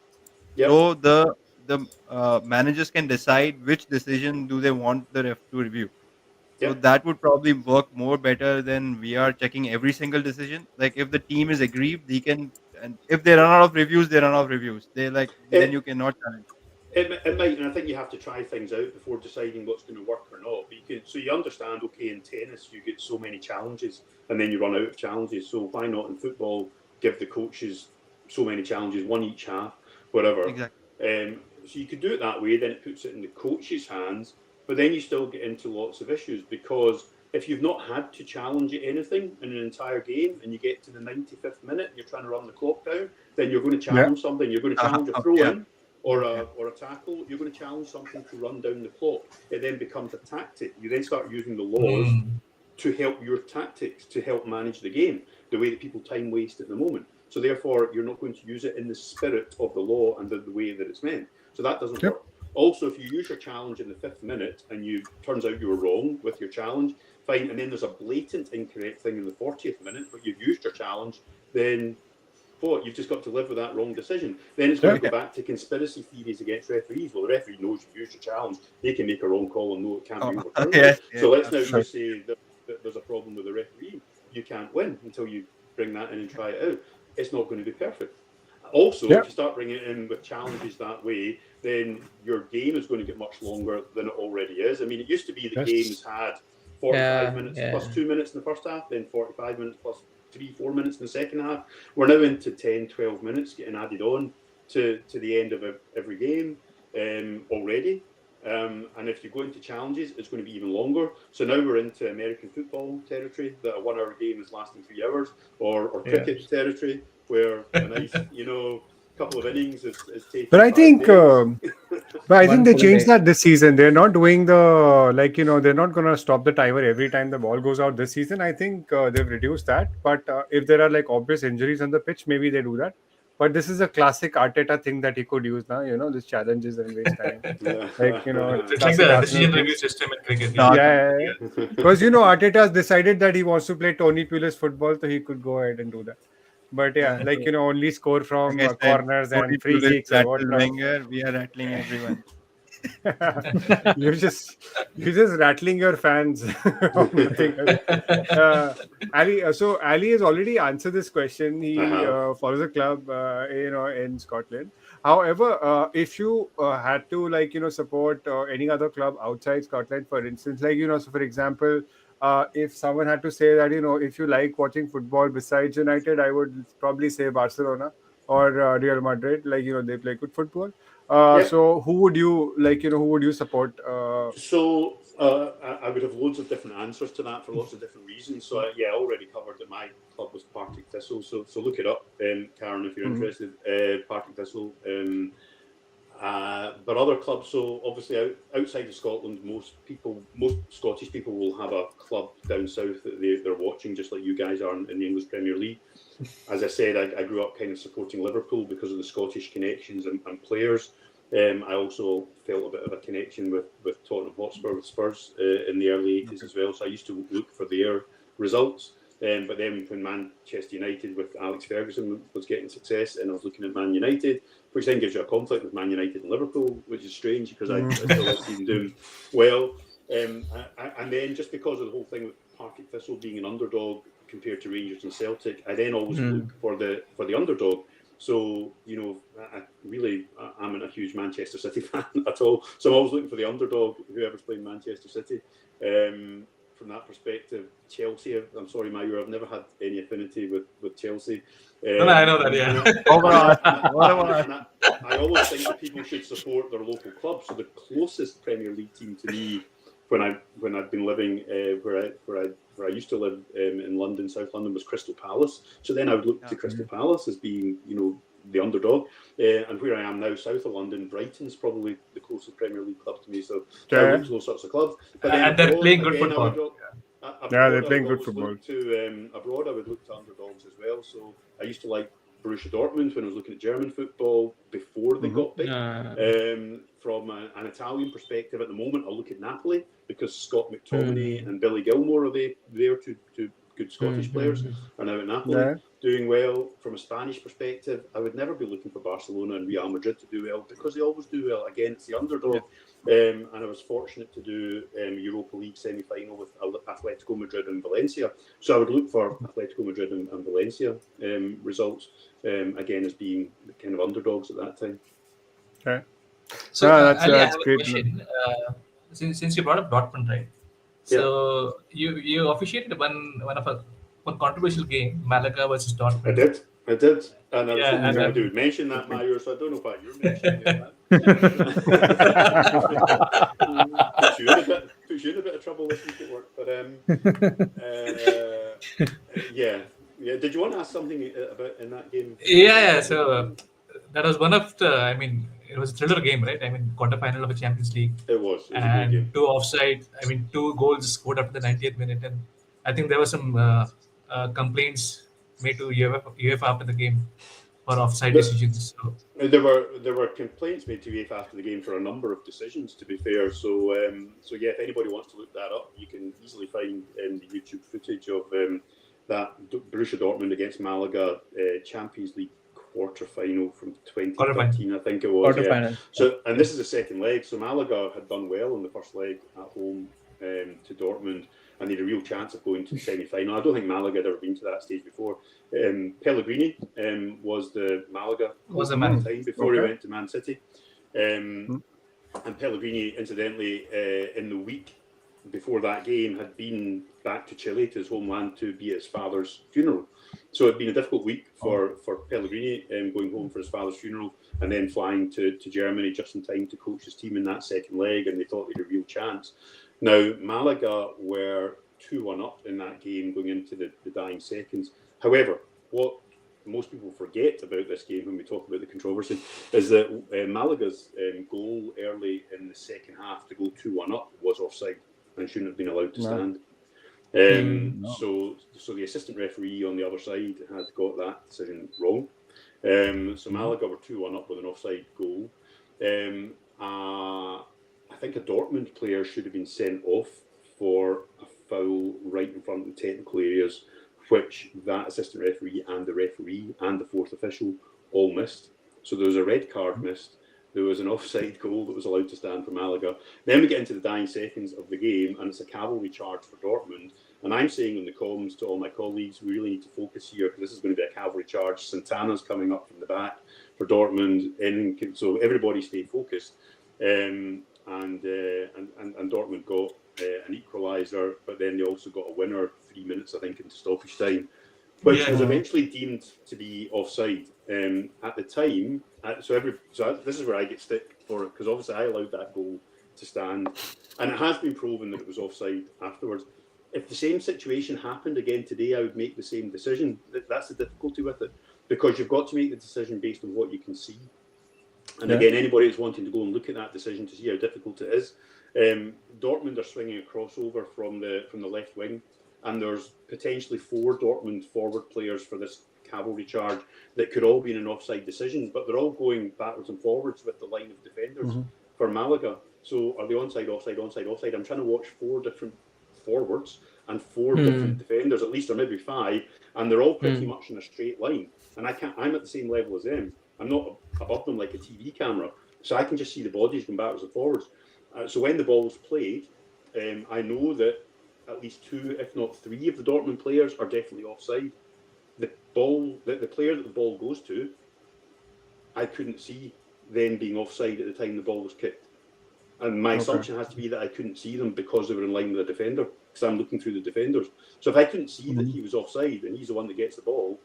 Yep. So the managers can decide which decision do they want the ref to review. So that would probably work more better than we are checking every single decision. Like if the team is aggrieved, they can, and if they run out of reviews, they run out of reviews. They then you cannot challenge. It might, and I think you have to try things out before deciding what's going to work or not. But you understand, okay, in tennis you get so many challenges, and then you run out of challenges. So why not in football give the coaches so many challenges, one each half, whatever. Exactly. So you could do it that way. Then it puts it in the coach's hands. But then you still get into lots of issues, because if you've not had to challenge anything in an entire game and you get to the 95th minute and you're trying to run the clock down, then you're going to challenge something. You're going to challenge a throw-in or a tackle. You're going to challenge something to run down the clock. It then becomes a tactic. You then start using the laws to help your tactics, to help manage the game, the way that people time waste at the moment. So therefore, you're not going to use it in the spirit of the law and the way that it's meant. So that doesn't work. Also, if you use your challenge in the 5th minute and turns out you were wrong with your challenge, fine. And then there's a blatant incorrect thing in the 40th minute, but you've used your challenge, then what? You've just got to live with that wrong decision. Then it's going to go back to conspiracy theories against referees. Well, the referee knows you've used your challenge. They can make a wrong call and know it can't be overturned. Yes, So let's now absolutely. just say that there's a problem with the referee. You can't win until you bring that in and try it out. It's not going to be perfect. Also, if you start bringing it in with challenges that way, then your game is going to get much longer than it already is. I mean, it used to be that games had 45 minutes plus 2 minutes in the first half, then 45 minutes plus 3-4 minutes in the second half. We're now into 10-12 minutes getting added on to the end of every game already. And if you go into challenges, it's going to be even longer. So now we're into American football territory, that a 1 hour game is lasting 3 hours, or cricket territory, where a nice, couple of innings is taking. But I think, they changed day. that this season. They're not doing they're not going to stop the timer every time the ball goes out this season. I think they've reduced that. But if there are like obvious injuries on the pitch, maybe they do that. But this is a classic Arteta thing that he could use now. These challenges and waste time. It's like classic the Arsenal decision things. review system in cricket. Yeah. Because Arteta has decided that he wants to play Tony Pulis football, so he could go ahead and do that. But only score from Like I said, corners Tony and free Pulis kicks and rattled whatnot. Wenger, we are rattling everyone. you're just rattling your fans. Nothing else. Ali, so Ali has already answered this question. He follows a club, in Scotland. However, if you had to support any other club outside Scotland, for instance, so for example, if someone had to say that if you like watching football besides United, I would probably say Barcelona or Real Madrid. They play good football. So who would you who would you support? So I would have loads of different answers to that for lots of different reasons. So I already covered that my club was Partick Thistle. So look it up, Karen, if you're interested. Partick Thistle. But other clubs, so obviously outside of Scotland, most Scottish people will have a club down south that they're watching, just like you guys are in the English Premier League. As I said, I grew up kind of supporting Liverpool because of the Scottish connections and players. I also felt a bit of a connection with Tottenham Hotspur, with Spurs in the early 80s as well. So I used to look for their results. But then when Manchester United with Alex Ferguson was getting success, and I was looking at Man United, which then gives you a conflict with Man United and Liverpool, which is strange because I still like seeing them doing well. And then just because of the whole thing with Partick Thistle being an underdog compared to Rangers and Celtic, I then always look for the underdog. So, I'm not a huge Manchester City fan at all. So I'm always looking for the underdog, whoever's playing Manchester City. From that perspective, Chelsea, I'm sorry, Mayu, I've never had any affinity with Chelsea. No, I know that, yeah. I always think that people should support their local clubs. So the closest Premier League team to me, when I've been living where I used to live in London, South London, was Crystal Palace. So then I would look to Crystal Palace as being, the underdog. And where I am now, south of London, Brighton's probably the closest Premier League club to me. So I look to those sorts of clubs. But then and they're playing good football. They're playing good football. Abroad, I would look to underdogs as well. So I used to like Borussia Dortmund when I was looking at German football before they got big. From an Italian perspective, at the moment, I'll look at Napoli because Scott McTominay and Billy Gilmore are there to good Scottish players are now at Napoli doing well. From a Spanish perspective, I would never be looking for Barcelona and Real Madrid to do well because they always do well against the underdog. And I was fortunate to do Europa League semi-final with Atletico Madrid and Valencia. So I would look for Atletico Madrid and Valencia results again as being kind of underdogs at that time. Okay. So that's Ali, I have great. a question. Since you brought up Dortmund, right? So you officiated one controversial game, Malaga versus Dortmund. I did. And I was hoping somebody would mention that, Mayu, so I don't know why you're mentioning it. Puts you in a bit of trouble this week at work. But did you want to ask something about in that game? Yeah. So that was one of the, it was a thriller game, right? Quarterfinal of a Champions League. It was a and good game. 2 offside. 2 goals scored after the 90th minute, and I think there were some complaints made to UEFA after the game for offside decisions. So. There were complaints made to UEFA after the game for a number of decisions. To be fair, so if anybody wants to look that up, you can easily find the YouTube footage of Borussia Dortmund against Malaga Champions League quarter-final from 2013, I think it was. Quarter-final. So, and this is the second leg. So Malaga had done well in the first leg at home to Dortmund, and they had a real chance of going to the semi-final. I don't think Malaga had ever been to that stage before. Pellegrini was the Malaga time before he went to Man City. And Pellegrini, incidentally, in the week before that game, had been back to Chile, to his homeland, to be at his father's funeral. So it had been a difficult week for Pellegrini, going home for his father's funeral and then flying to Germany just in time to coach his team in that second leg, and they thought they had a real chance. Now, Malaga were 2-1 up in that game going into the dying seconds. However, what most people forget about this game when we talk about the controversy is that Malaga's goal early in the second half to go 2-1 up was offside and shouldn't have been allowed to stand. So the assistant referee on the other side had got that decision wrong. So Malaga were 2-1 up with an offside goal. I think a Dortmund player should have been sent off for a foul right in front of the technical areas, which that assistant referee and the referee and the fourth official all missed. So there was a red card missed. There was an offside goal that was allowed to stand for Malaga. Then we get into the dying seconds of the game, and it's a cavalry charge for Dortmund. And I'm saying in the comms to all my colleagues, we really need to focus here because this is going to be a cavalry charge. Santana's coming up from the back for Dortmund, so everybody stay focused. And Dortmund got an equaliser, but then they also got a winner 3 minutes, I think, into stoppage time, which was eventually deemed to be offside. At the time, so this is where I get stick for it, because obviously I allowed that goal to stand, and it has been proven that it was offside afterwards. If the same situation happened again today, I would make the same decision. That's the difficulty with it, because you've got to make the decision based on what you can see. And again, anybody that's wanting to go and look at that decision to see how difficult it is, Dortmund are swinging a crossover from the left wing, and there's potentially 4 Dortmund forward players for this cavalry charge that could all be in an offside decision, but they're all going backwards and forwards with the line of defenders for Malaga. So are they onside, offside, onside, offside? I'm trying to watch 4 different forwards and 4 different defenders, at least, or maybe 5, and they're all pretty much in a straight line. And I'm at the same level as them. I'm not above them like a TV camera, so I can just see the bodies going backwards and forwards. So when the ball's played, I know that at least 2, if not 3, of the Dortmund players are definitely offside. The player that the ball goes to, I couldn't see them being offside at the time the ball was kicked. And my assumption has to be that I couldn't see them because they were in line with the defender, because I'm looking through the defenders. So if I couldn't see that he was offside and he's the one that gets the ball,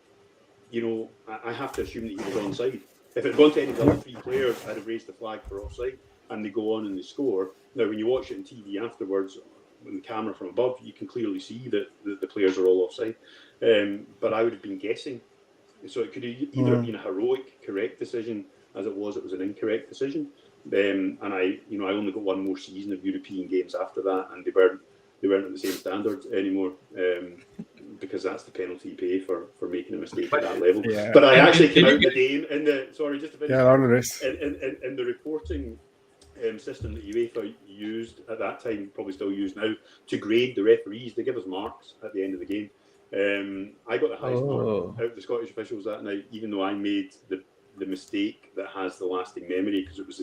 I have to assume that he was onside. If it had gone to any of the other 3 players, I'd have raised the flag for offside, and they go on and they score. Now, when you watch it on TV afterwards, on the camera from above, you can clearly see that the players are all offside. But I would have been guessing. So it could either have been a heroic, correct decision, as it was an incorrect decision. And I only got 1 more season of European games after that, and they weren't at the same standard anymore, because that's the penalty you pay for making a mistake at that level. Yeah. But I actually came out of the game in the just to finish, in the reporting system that UEFA used at that time, probably still used now, to grade the referees. They give us marks at the end of the game. I got the highest mark out of the Scottish officials that night, even though I made the mistake that has the lasting memory, because it was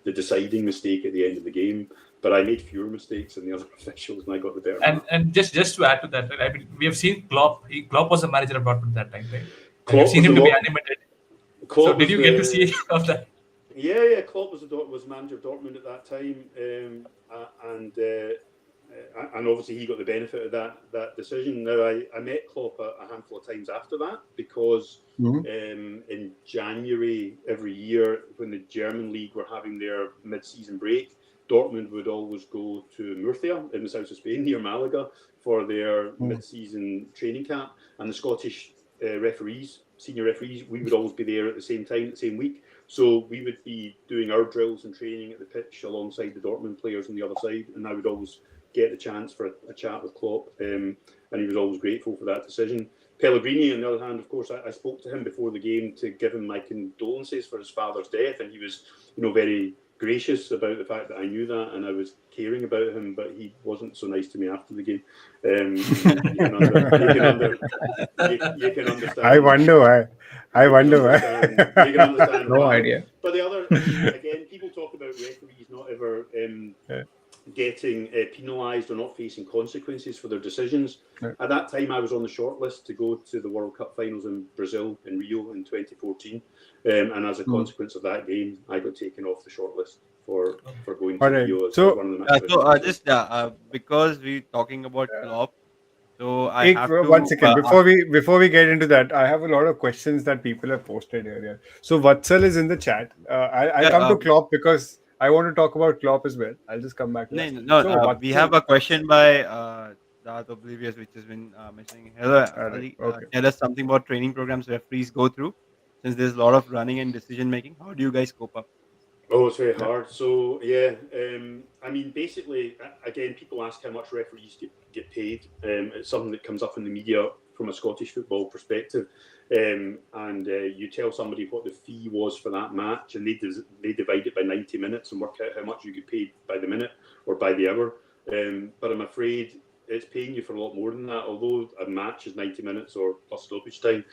the deciding mistake at the end of the game. But I made fewer mistakes than the other officials, and I got the better mark. And just to add to that, I mean, we have seen Klopp. Klopp was the manager of Dortmund that time, right? Klopp We've seen him to be animated. So did you get to see of that? Yeah. Klopp was manager of Dortmund at that time, and obviously he got the benefit of that decision. Now I met Klopp a handful of times after that, because in January every year, when the German league were having their mid-season break, Dortmund would always go to Murcia in the south of Spain near Malaga for their mid-season training camp, and the Scottish senior referees, we would always be there at the same time, the same week. So we would be doing our drills and training at the pitch alongside the Dortmund players on the other side, and I would always get the chance for a chat with Klopp, and he was always grateful for that decision. Pellegrini, on the other hand, of course, I spoke to him before the game to give him my condolences for his father's death, and he was, very gracious about the fact that I knew that and I was caring about him, but he wasn't so nice to me after the game. You can understand. I wonder why. You can understand No why. idea. But the other, I mean, again, people talk about referees not ever getting penalised or not facing consequences for their decisions. At that time, I was on the shortlist to go to the World Cup finals in Brazil, in Rio in 2014. And as a consequence of that game, I got taken off the shortlist for going to Rio as one of the matches. Because we're talking about Klopp, so I have to... One second before we get into that, I have a lot of questions that people have posted earlier. So Vatsal is in the chat. I'll come to Klopp because I want to talk about Klopp as well. I'll just come back to that. We have a question by That Oblivious, which has been mentioning. Hello, Ali, tell us something about training programs referees go through. Since there's a lot of running and decision making, how do you guys cope up? Oh, it's very hard. So yeah, I mean, basically, again, people ask how much referees get paid. It's something that comes up in the media from a Scottish football perspective, and you tell somebody what the fee was for that match, and they divide it by 90 minutes and work out how much you get paid by the minute or by the hour. But I'm afraid it's paying you for a lot more than that. Although a match is 90 minutes or plus stoppage time,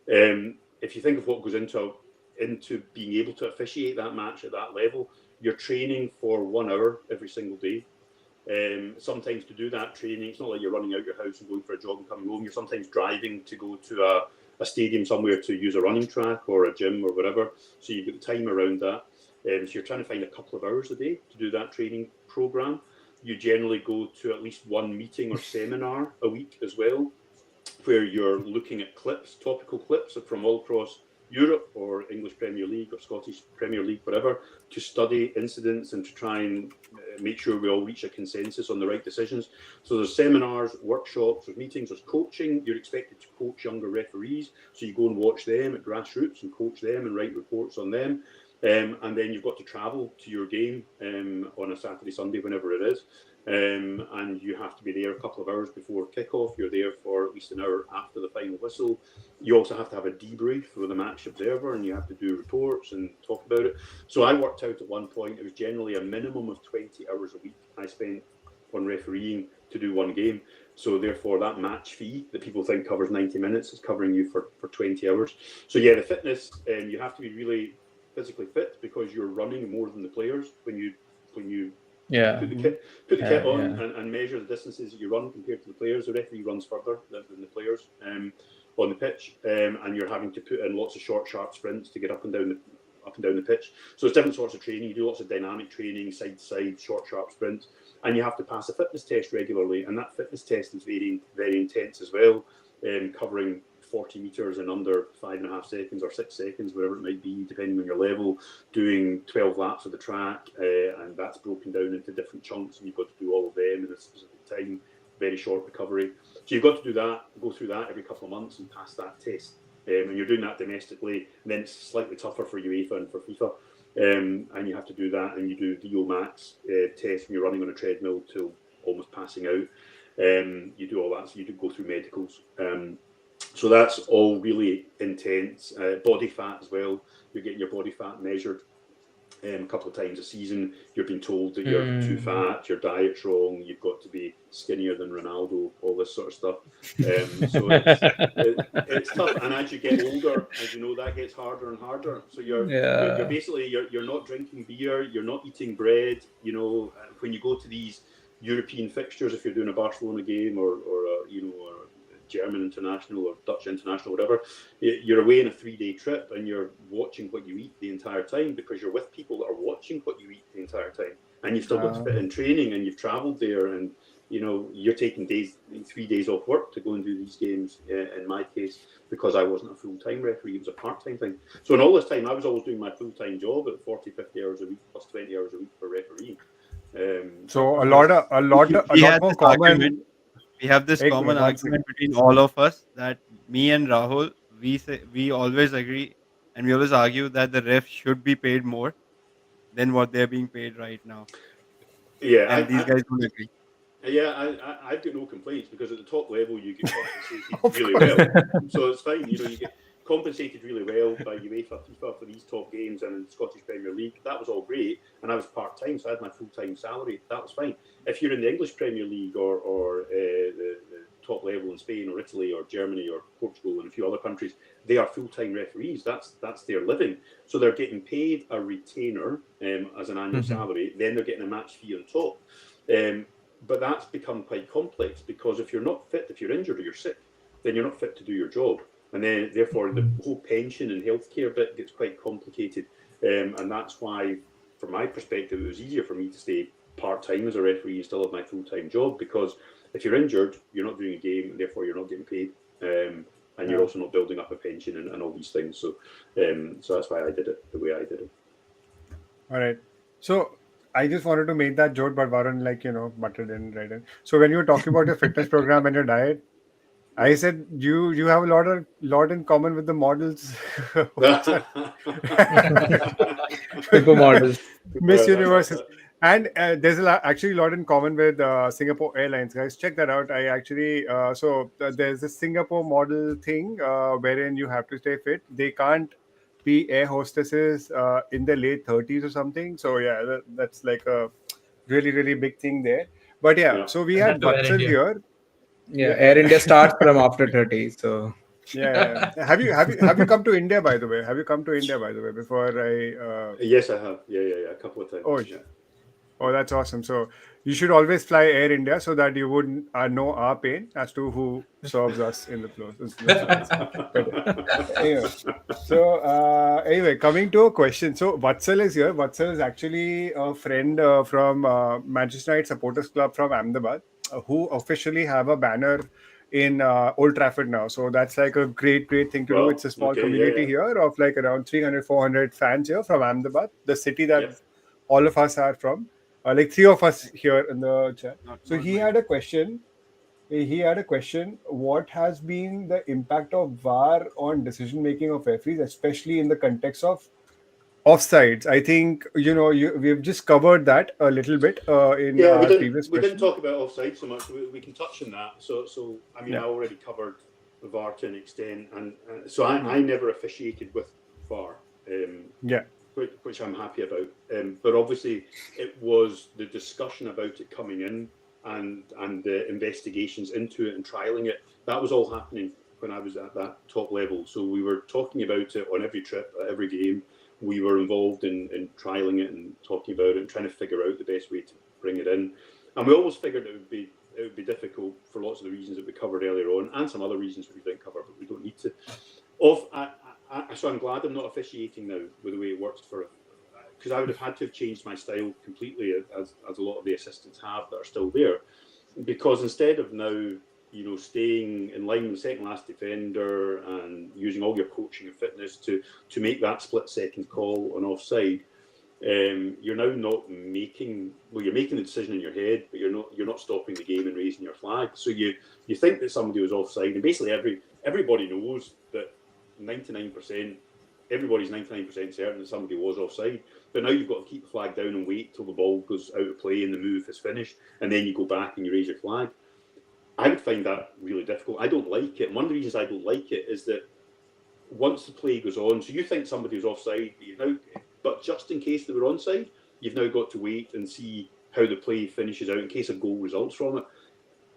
if you think of what goes into being able to officiate that match at that level, you're training for 1 hour every single day. Sometimes to do that training, it's not like you're running out your house and going for a jog and coming home. You're sometimes driving to go to a stadium somewhere to use a running track or a gym or whatever. So you've got the time around that. So you're trying to find a couple of hours a day to do that training program. You generally go to at least one meeting or seminar a week as well, where you're looking at clips, topical clips from all across Europe or English Premier League or Scottish Premier League, whatever, to study incidents and to try and make sure we all reach a consensus on the right decisions. So there's seminars, workshops, there's meetings, there's coaching. You're expected to coach younger referees, so you go and watch them at grassroots and coach them and write reports on them. And then you've got to travel to your game on a Saturday, Sunday, whenever it is. And you have to be there a couple of hours before kickoff. You're there for at least an hour after the final whistle. You also have to have a debrief with a match observer, and you have to do reports and talk about it. So I worked out at one point, it was generally a minimum of 20 hours a week I spent on refereeing to do one game. So therefore, that match fee that people think covers 90 minutes is covering you for 20 hours. So yeah, the fitness, you have to be really physically fit because you're running more than the players when you put the kit on and measure the distances that you run compared to the players. The referee runs further than the players on the pitch, and you're having to put in lots of short, sharp sprints to get up and down the pitch. So it's different sorts of training. You do lots of dynamic training, side to side, short, sharp sprints, and you have to pass a fitness test regularly. And that fitness test is very, very intense as well, covering 40 meters in under 5.5 seconds or 6 seconds, whatever it might be, depending on your level, doing 12 laps of the track, and that's broken down into different chunks, and you've got to do all of them in a specific time, very short recovery. So you've got to do that, go through that every couple of months and pass that test. And you're doing that domestically, and then it's slightly tougher for UEFA and for FIFA. And you have to do that, and you do VO max test when you're running on a treadmill till almost passing out. You do all that, so you do go through medicals. So that's all really intense. Body fat as well. You're getting your body fat measured a couple of times a season. You're being told that you're too fat, your diet's wrong, you've got to be skinnier than Ronaldo, all this sort of stuff. So it's tough. And as you get older, as you know, that gets harder and harder. So you're basically you're not drinking beer, you're not eating bread. You know, when you go to these European fixtures, if you're doing a Barcelona game or German international or Dutch international, whatever, you're away on a 3-day trip and you're watching what you eat the entire time because you're with people that are watching what you eat the entire time, and you've still got to fit in training, and you've travelled there, and you're taking 3 days off work to go and do these games. In my case, because I wasn't a full-time referee, it was a part-time thing. So in all this time, I was always doing my full-time job at 40-50 hours a week plus 20 hours a week for refereeing. So a lot more common. We have this common argument between all of us that me and Rahul, we always agree and we always argue that the ref should be paid more than what they're being paid right now. Yeah, and these guys don't agree. Yeah, I've got no complaints because at the top level you get compensated really well, so it's fine. You get compensated really well by UEFA, FIFA for these top games and in the Scottish Premier League. That was all great, and I was part-time, so I had my full-time salary. That was fine. If you're in the English Premier League or the top level in Spain or Italy or Germany or Portugal and a few other countries, they are full-time referees. That's their living. So they're getting paid a retainer as an annual salary. Then they're getting a match fee on top. But that's become quite complex because if you're not fit, if you're injured or you're sick, then you're not fit to do your job. And then, therefore, the whole pension and healthcare bit gets quite complicated. And that's why, from my perspective, it was easier for me to stay part-time as a referee and still have my full-time job, because if you're injured, you're not doing a game, and therefore you're not getting paid. And you're also not building up a pension and all these things. So that's why I did it the way I did it. All right. So I just wanted to make that joke, but Varun, butted in right in. So when you were talking about your fitness program and your diet, I said you have a lot in common with the models. Supermodels. Miss Universe. And there's actually a lot in common with Singapore Airlines, guys. Check that out. I actually there's this Singapore model thing wherein you have to stay fit. They can't be air hostesses in their late 30s or something. So yeah, that's like a really, really big thing there. But yeah, so we had Vatsal here. Yeah, Air India starts from after 30. So yeah. Have you come to India, by the way? Have you come to India, by the way, before I? Yes, I have. Yeah, a couple of times. Oh, yeah. Oh, that's awesome. So you should always fly Air India so that you wouldn't know our pain as to who serves us in the floors. Anyway, coming to a question. So Vatsal is here. Vatsal is actually a friend from Manchester United Supporters Club from Ahmedabad, who officially have a banner in Old Trafford now. So that's like a great thing to do. It's a small community here of like around 300-400 fans here from Ahmedabad, the city that all of us are from. Like three of us here in the chat. So he had a question. What has been the impact of VAR on decision making of referees, especially in the context of offsides? I think we've just covered that a little bit in our previous question. We didn't talk about offside so much. We can touch on that. So I mean, I already covered the VAR to an extent, and so I never officiated with VAR. Which I'm happy about. But obviously, it was the discussion about it coming in and the investigations into it and trialling it. That was all happening when I was at that top level. So we were talking about it on every trip, at every game. We were involved in trialling it and talking about it and trying to figure out the best way to bring it in. And we always figured it would be difficult for lots of the reasons that we covered earlier on, and some other reasons that we didn't cover, but we don't need to. So I'm glad I'm not officiating now with the way it works for it, because I would have had to have changed my style completely, as a lot of the assistants have that are still there, because instead of now staying in line with the second last defender and using all your coaching and fitness to make that split second call on offside, you're now not making you're making the decision in your head, but you're not stopping the game and raising your flag. So you think that somebody was offside, and basically everybody knows that 99%, everybody's 99% certain that somebody was offside. But now you've got to keep the flag down and wait till the ball goes out of play and the move is finished, and then you go back and you raise your flag. I would find that really difficult. I don't like it. And one of the reasons I don't like it is that once the play goes on, so you think somebody was offside, but just in case they were onside, you've now got to wait and see how the play finishes out in case a goal results from it.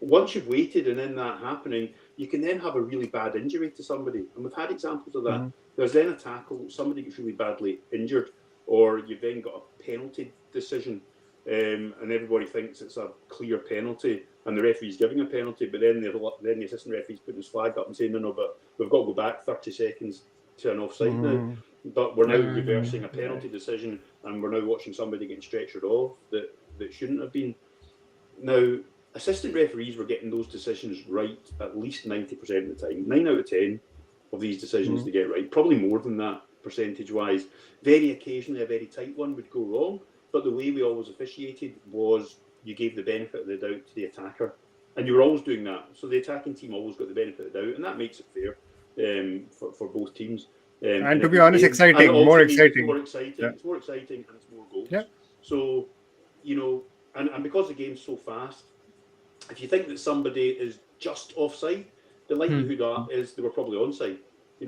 Once you've waited and then that happening, you can then have a really bad injury to somebody. And we've had examples of that. Mm-hmm. There's then a tackle, somebody gets really badly injured, or you've then got a penalty decision, and everybody thinks it's a clear penalty, and the referee's giving a penalty, but then the assistant referee's putting his flag up and saying, no, but we've got to go back 30 seconds to an offside now. But we're now reversing a penalty decision, and we're now watching somebody getting stretchered off that shouldn't have been. Now, assistant referees were getting those decisions right at least 90% of the time. 9 out of 10 of these decisions to get right, probably more than that percentage-wise. Very occasionally, a very tight one would go wrong, but the way we always officiated was you gave the benefit of the doubt to the attacker, and you were always doing that. So the attacking team always got the benefit of the doubt, and that makes it fair for both teams. And to be honest, exciting, more exciting. Yeah. It's more exciting, and it's more goals. Yeah. So, and because the game's so fast, if you think that somebody is just offside, the likelihood is they were probably onside.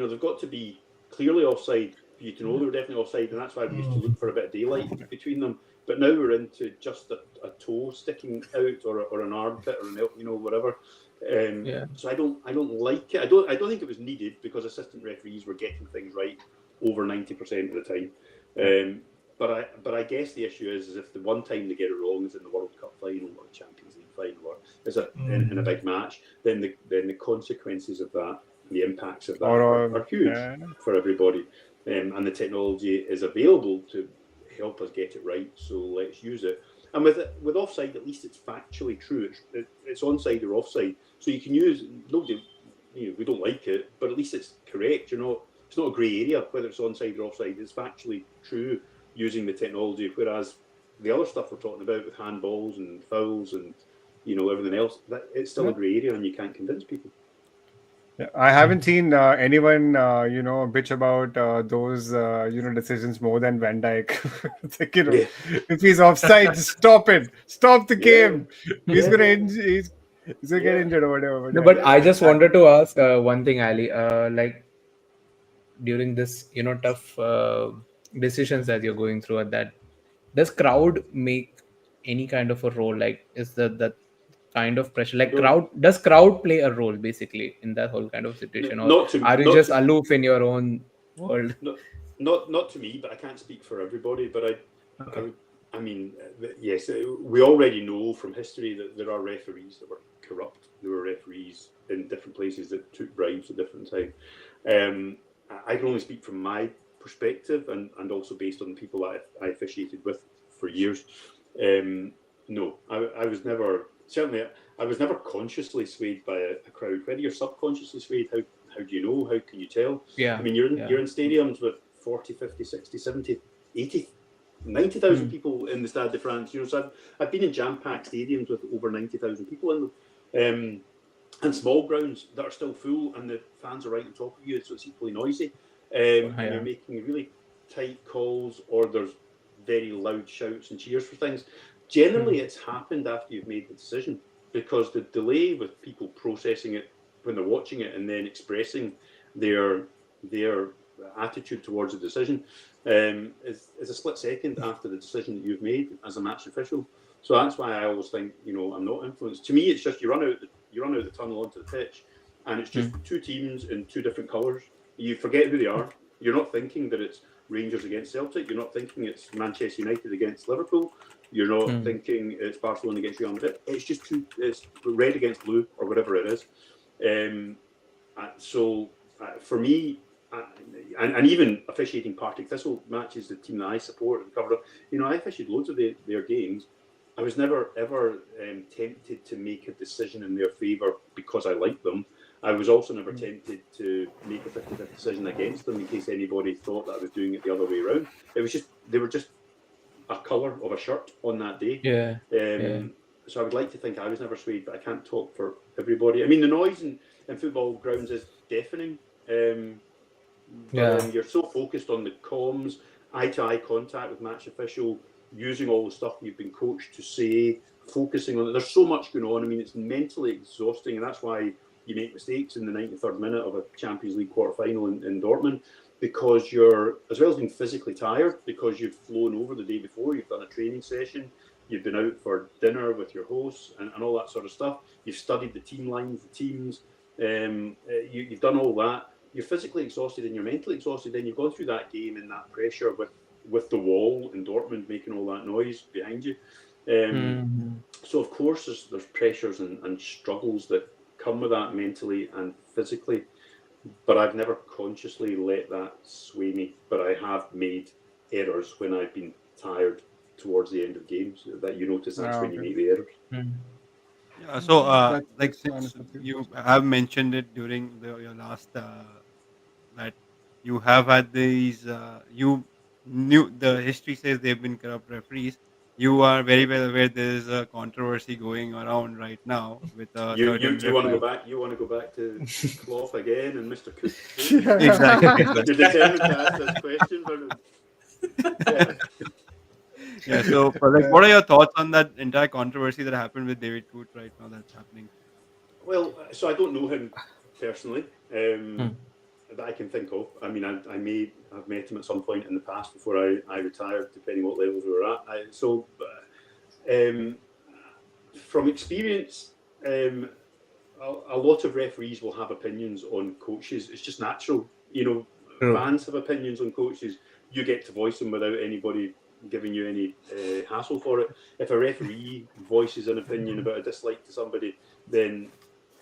they've got to be clearly offside for you to know they were definitely offside, and that's why we used to look for a bit of daylight between them. But now we're into just a toe sticking out, or an armpit, or an whatever. So I don't like it. I don't think it was needed, because assistant referees were getting things right over 90% of the time. But I guess the issue is if the one time they get it wrong is in the World Cup final or Champions League final, or is it in a big match, then the consequences of that, the impacts of that are huge for everybody. And the technology is available to help us get it right, so let's use it. And with offside, at least it's factually true. It's onside or offside, so you can use. Nobody, we don't like it, but at least it's correct. It's not a grey area whether it's onside or offside. It's factually true using the technology. Whereas the other stuff we're talking about with handballs and fouls and everything else, it's still a grey area, and you can't convince people. Yeah, I haven't seen anyone, bitch about those, decisions more than Van Dijk. It's like, if he's offside, stop it. Stop the game. He's gonna he's gonna get injured or whatever. No, but I just wanted to ask one thing, Ali. Like during this, tough decisions that you're going through at that, does crowd make any kind of a role? Like, is that kind of pressure? Like, does crowd play a role basically in that whole kind of situation, or are you just aloof in your own world? Not to me, but I can't speak for everybody. But I mean, yes, we already know from history that there are referees that were corrupt. There were referees in different places that took bribes at different times. I can only speak from my perspective, and also based on the people that I officiated with for years. No, I was never. Certainly, I was never consciously swayed by a crowd. Whether you're subconsciously swayed, how do you know? How can you tell? Yeah. I mean, you're in stadiums with 40, 50, 60, 70, 80, 90,000 people in the Stade de France. So I've been in jam-packed stadiums with over 90,000 people in them. And small grounds that are still full, and the fans are right on top of you, so it's equally noisy. And you're making really tight calls, or there's very loud shouts and cheers for things. Generally, it's happened after you've made the decision, because the delay with people processing it when they're watching it and then expressing their attitude towards the decision is a split second after the decision that you've made as a match official. So that's why I always think, I'm not influenced. To me, it's just you run out the tunnel onto the pitch, and it's just two teams in two different colours. You forget who they are. You're not thinking that it's Rangers against Celtic. You're not thinking it's Manchester United against Liverpool. You're not thinking it's Barcelona against Real Madrid. It's just it's red against blue, or whatever it is. So for me, and even officiating Partick Thistle matches, the team that I support and cover, I officiated loads of their games. I was never ever tempted to make a decision in their favour because I liked them. I was also never tempted to make a 50-50 decision against them in case anybody thought that I was doing it the other way around. It was just they were just a colour of a shirt on that day. So I would like to think I was never swayed, but I can't talk for everybody. I mean, the noise in football grounds is deafening. You're so focused on the comms, eye-to-eye contact with match official, using all the stuff you've been coached to say, focusing on it. There's so much going on. I mean, it's mentally exhausting, and that's why you make mistakes in the 93rd minute of a Champions League quarter-final in Dortmund, because you're, as well as being physically tired, because you've flown over the day before, you've done a training session, you've been out for dinner with your hosts and all that sort of stuff. You've studied the team lines, the teams. You've done all that. You're physically exhausted and you're mentally exhausted. Then you've gone through that game and that pressure with the wall in Dortmund making all that noise behind you. So of course there's pressures and struggles that come with that mentally and physically. But I've never consciously let that sway me. But I have made errors when I've been tired towards the end of games. That you notice that's when you make the errors. Yeah. So, since you have mentioned it during your last that you have had these, you knew the history says they've been corrupt referees. You are very well aware there is a controversy going around right now with you want to go back. You want to go back to Klopp again and Mr. Coote. Exactly. You're determined to ask this question, but Yeah. So, what are your thoughts on that entire controversy that happened with David Coote right now? That's happening. Well, so I don't know him personally. that I can think of. I mean, I may have met him at some point in the past before I retired, depending what levels we were at. From experience, a lot of referees will have opinions on coaches. It's just natural. Fans have opinions on coaches. You get to voice them without anybody giving you any hassle for it. If a referee voices an opinion about a dislike to somebody, then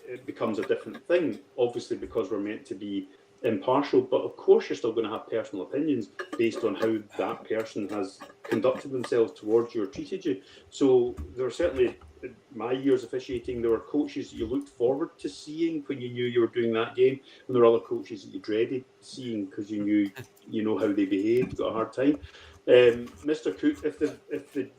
it becomes a different thing, obviously, because we're meant to be impartial, but of course you're still going to have personal opinions based on how that person has conducted themselves towards you or treated you. So there are certainly, in my years officiating, there were coaches that you looked forward to seeing when you knew you were doing that game, and there were other coaches that you dreaded seeing because you knew how they behaved, got a hard time. Mr. Coote, if the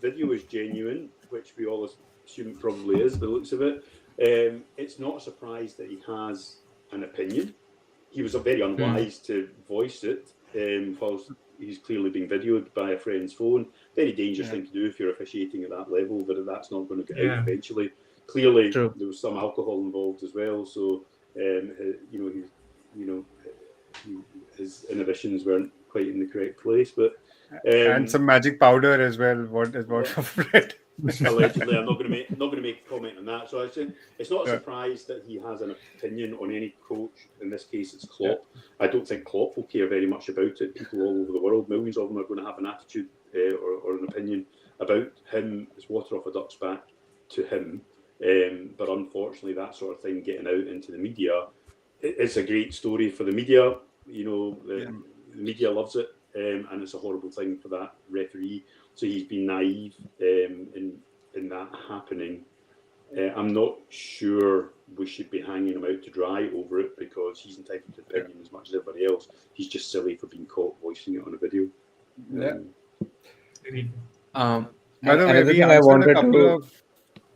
video is genuine, which we all assume it probably is, by the looks of it, it's not a surprise that he has an opinion. He was very unwise to voice it whilst he's clearly being videoed by a friend's phone. Very dangerous thing to do if you're officiating at that level, but that's not going to get out eventually. Clearly, there was some alcohol involved as well, so his inhibitions weren't quite in the correct place. But and some magic powder as well. What I've read. Allegedly, I'm not going to make a comment on that. So I think it's not a surprise that he has an opinion on any coach. In this case, it's Klopp. I don't think Klopp will care very much about it. People all over the world, millions of them, are going to have an attitude or an opinion about him. It's water off a duck's back to him. But unfortunately, that sort of thing getting out into the media, it's a great story for the media. The media loves it, and it's a horrible thing for that referee. So he's been naive in that happening. I'm not sure we should be hanging him out to dry over it because he's entitled to opinion as much as everybody else. He's just silly for being caught voicing it on a video. By the way, we answered a couple of...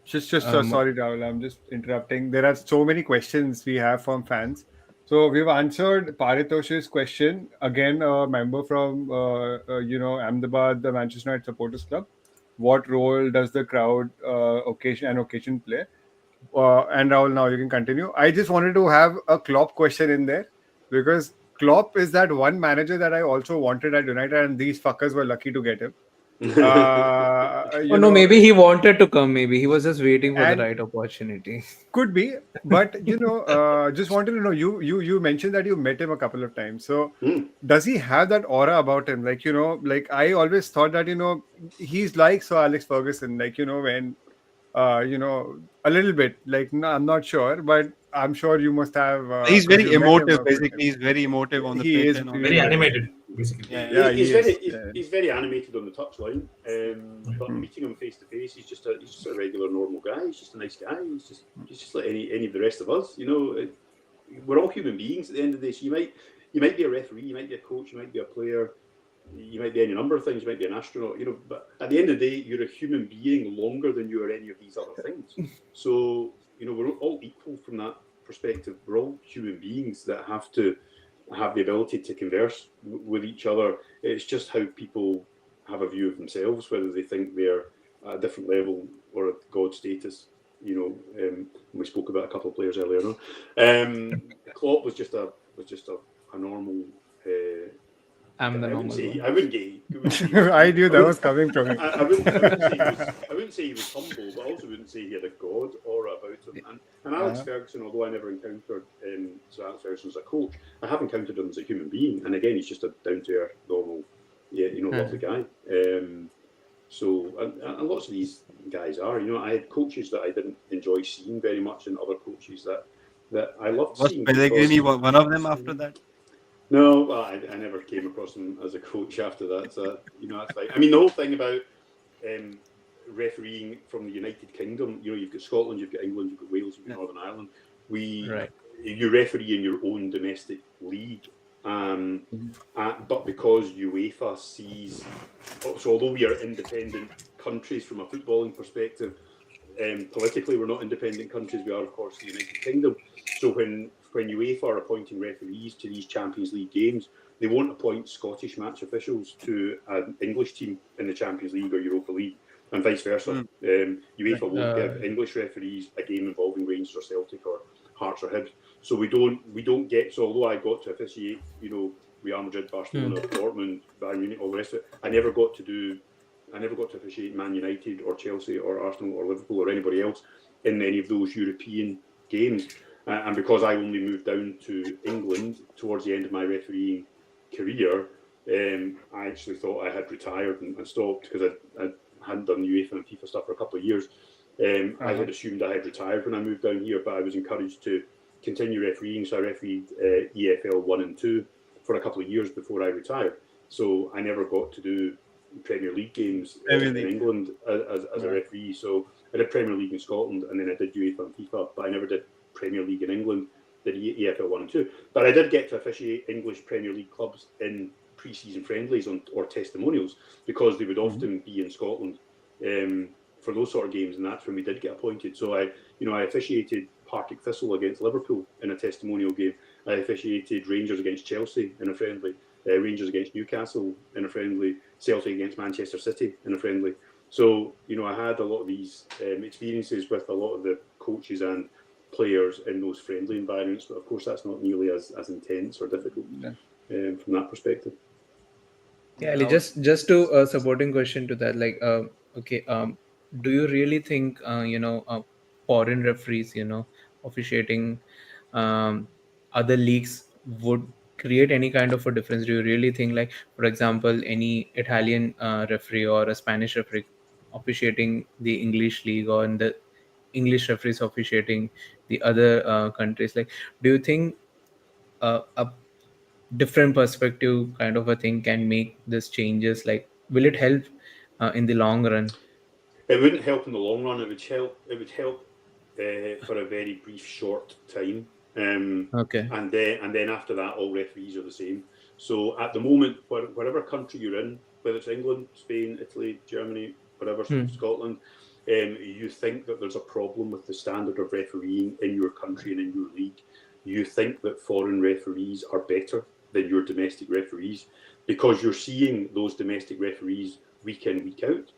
sorry, Rahul, I'm just interrupting. There are so many questions we have from fans. So we've answered Paritosh's question, again, a member from, Ahmedabad, the Manchester United Supporters Club. What role does the crowd occasion play? And Rahul, now you can continue. I just wanted to have a Klopp question in there because Klopp is that one manager that I also wanted at United, and these fuckers were lucky to get him. Maybe he wanted to come. Maybe he was just waiting for the right opportunity. Could be, but just wanted to know. You mentioned that you met him a couple of times. So does he have that aura about him? Like I always thought that he's like Sir Alex Ferguson. When a little bit. No, I'm not sure, but I'm sure you must have. He's very emotive. Basically, he's very emotive on the pitch. He is very animated. Basically, he's very animated on the touchline. But meeting him face to face, he's just a regular, normal guy. He's just a nice guy. He's just like any of the rest of us. We're all human beings at the end of the day. So you might be a referee, you might be a coach, you might be a player, you might be any number of things. You might be an astronaut. But at the end of the day, you're a human being longer than you are any of these other things. So we're all equal from that perspective. We're all human beings that have to have the ability to converse with each other. It's just how people have a view of themselves, whether they think they're at a different level or at God status. We spoke about a couple of players earlier on. Klopp was just a normal. I'm the normal one. I wouldn't say. I knew that was coming from him. I wouldn't say he was humble, but I also wouldn't say he had a god aura about him. And Alex Ferguson, although I never encountered Sir Alex Ferguson as a coach, I have encountered him as a human being. And again, he's just a down-to-earth, normal, lovely guy. And lots of these guys are. I had coaches that I didn't enjoy seeing very much, and other coaches that I loved seeing. Was Pellegrini one of them after that? No, well, I never came across him as a coach after that. So that's fine. I mean, the whole thing about refereeing from the United Kingdom. You've got Scotland, you've got England, you've got Wales, you've got Northern Ireland. You referee in your own domestic league, but because UEFA sees, so although we are independent countries from a footballing perspective, politically we're not independent countries. We are, of course, the United Kingdom. So when UEFA are appointing referees to these Champions League games, they won't appoint Scottish match officials to an English team in the Champions League or Europa League, and vice versa. UEFA won't give English referees a game involving Rangers or Celtic or Hearts or Hibs. So we don't get. So although I got to officiate, Real Madrid, Barcelona, Dortmund, Bayern Munich, all the rest of it, I never got to officiate Man United or Chelsea or Arsenal or Liverpool or anybody else in any of those European games. And because I only moved down to England towards the end of my refereeing career, I actually thought I had retired and stopped because I hadn't done UEFA and FIFA stuff for a couple of years. I had assumed I had retired when I moved down here, but I was encouraged to continue refereeing, so I refereed EFL 1 and 2 for a couple of years before I retired. So I never got to do Premier League games in England as a referee. So I did Premier League in Scotland, and then I did UEFA and FIFA, but I never did Premier League in England, did EFL 1 and 2. But I did get to officiate English Premier League clubs in pre-season friendlies or testimonials, because they would often be in Scotland for those sort of games, and that's when we did get appointed. So I officiated Partick Thistle against Liverpool in a testimonial game. I officiated Rangers against Chelsea in a friendly, Rangers against Newcastle in a friendly, Celtic against Manchester City in a friendly. So, I had a lot of these experiences with a lot of the coaches and players in those friendly environments, but of course that's not nearly as intense or difficult from that perspective. Yeah, Ali, just to a supporting question to that, like, okay, do you really think, foreign referees, officiating other leagues would create any kind of a difference? Do you really think, like, for example, any Italian referee or a Spanish referee officiating the English league, or in the English referees officiating the other countries, like, do you think a different perspective kind of a thing can make this changes? Like, will it help in the long run? It wouldn't help in the long run. It would help for a very brief, short time. Okay. And then after that, all referees are the same. So at the moment, whatever country you're in, whether it's England, Spain, Italy, Germany, whatever, Scotland, you think that there's a problem with the standard of refereeing in your country and in your league. You think that foreign referees are better than your domestic referees, because you're seeing those domestic referees week in, week out.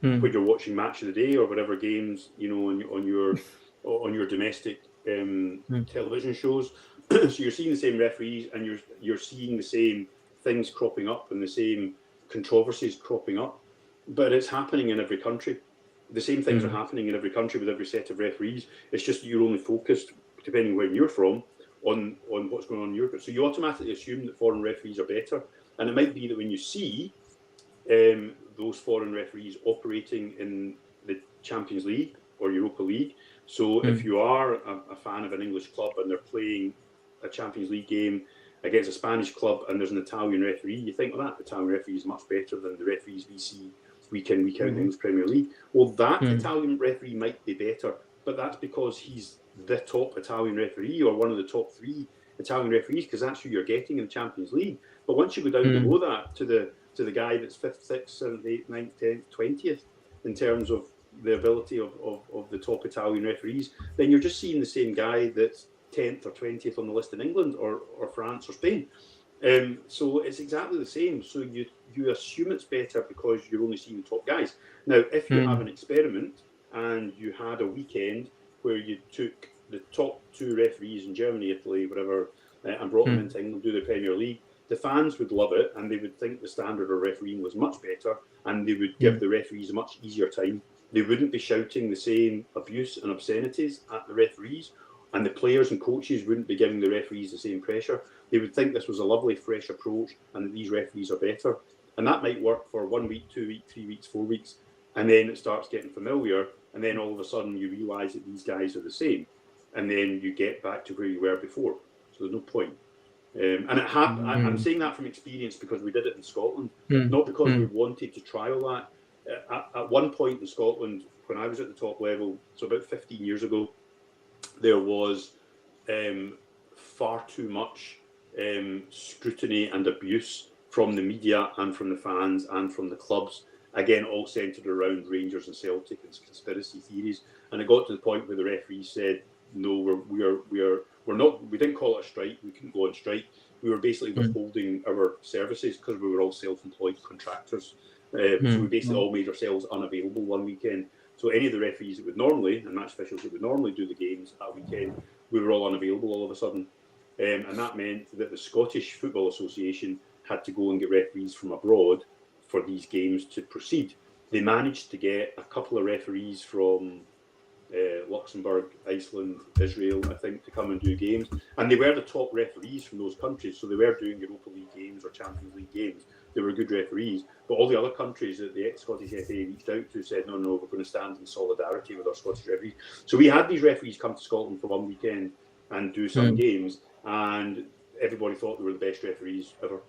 When you're watching Match of the Day or whatever games, on your domestic television shows, so you're seeing the same referees, and you're seeing the same things cropping up and the same controversies cropping up. But it's happening in every country. The same things are happening in every country with every set of referees. It's just that you're only focused, depending where you're from, on what's going on in Europe. So you automatically assume that foreign referees are better, and it might be that when you see those foreign referees operating in the Champions League or Europa League. So if you are a fan of an English club and they're playing a Champions League game against a Spanish club and there's an Italian referee, you think, well, that Italian referee is much better than the referees we see week in, week out in the English Premier League. Well, that Italian referee might be better, but that's because he's the top Italian referee or one of the top 3 Italian referees, because that's who you're getting in the Champions League. But once you go down below that to the guy that's 5th, 6th, 7th, 8th, 9th, 10th, 20th in terms of the ability of the top Italian referees, then you're just seeing the same guy that's 10th or 20th on the list in England or France or Spain. So it's exactly the same. So you assume it's better because you're only seeing the top guys. Now, if you have an experiment and you had a weekend where you took the top 2 referees in Germany, Italy, whatever, and brought them into England to do the Premier League, the fans would love it, and they would think the standard of refereeing was much better, and they would give the referees a much easier time. They wouldn't be shouting the same abuse and obscenities at the referees, and the players and coaches wouldn't be giving the referees the same pressure. They would think this was a lovely, fresh approach, and that these referees are better. And that might work for 1 week, 2 weeks, 3 weeks, 4 weeks, and then it starts getting familiar, and then all of a sudden you realise that these guys are the same, and then you get back to where you were before. So there's no point. And it happened. I'm saying that from experience because we did it in Scotland, not because we wanted to trial that. At one point in Scotland, when I was at the top level, so about 15 years ago, there was far too much scrutiny and abuse from the media and from the fans and from the clubs. Again, all centred around Rangers and Celtic and conspiracy theories. And it got to the point where the referees said, "No, we're not. We didn't call it a strike. We couldn't go on strike. We were basically withholding our services because we were all self-employed contractors. So we basically all made ourselves unavailable one weekend. So any of the referees that would normally, and match officials that would normally do the games at weekend, we were all unavailable all of a sudden. And that meant that the Scottish Football Association had to go and get referees from abroad for these games to proceed. They managed to get a couple of referees from Luxembourg, Iceland, Israel, I think, to come and do games. And they were the top referees from those countries. So they were doing Europa League games or Champions League games. They were good referees. But all the other countries that the Scottish FA reached out to said, no, we're going to stand in solidarity with our Scottish referees. So we had these referees come to Scotland for one weekend and do some games. And everybody thought they were the best referees ever.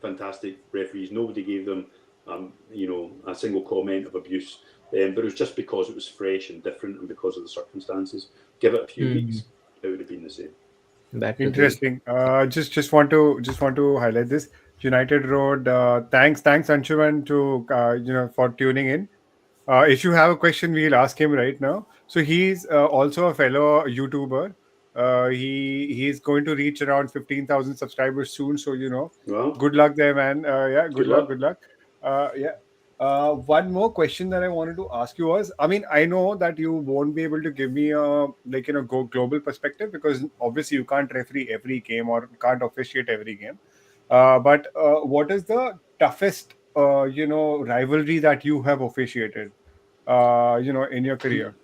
Fantastic referees. Nobody gave them, a single comment of abuse. But it was just because it was fresh and different, and because of the circumstances. Give it a few weeks, it would have been the same. Interesting. Just want to highlight this. United Road. Thanks, Anshuman, for tuning in. If you have a question, we'll ask him right now. So he's also a fellow YouTuber. He's going to reach around 15,000 subscribers soon. So Well, good luck there, man. Good luck. One more question that I wanted to ask you was, I mean, I know that you won't be able to give me a global perspective, because obviously you can't referee every game or can't officiate every game. But what is the toughest rivalry that you have officiated in your career?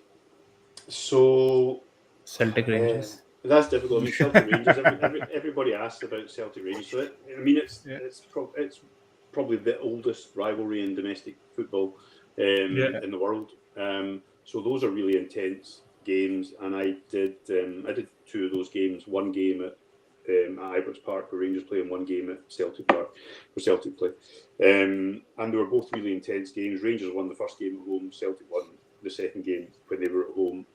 So Celtic Rangers. That's difficult. I mean, Celtic Rangers. Everybody asks about Celtic Rangers. So it's probably the oldest rivalry in domestic football in the world. So those are really intense games, and I did two of those games. One game at Ibrox Park where Rangers play, and one game at Celtic Park where Celtic play. And they were both really intense games. Rangers won the first game at home. Celtic won the second game when they were at home.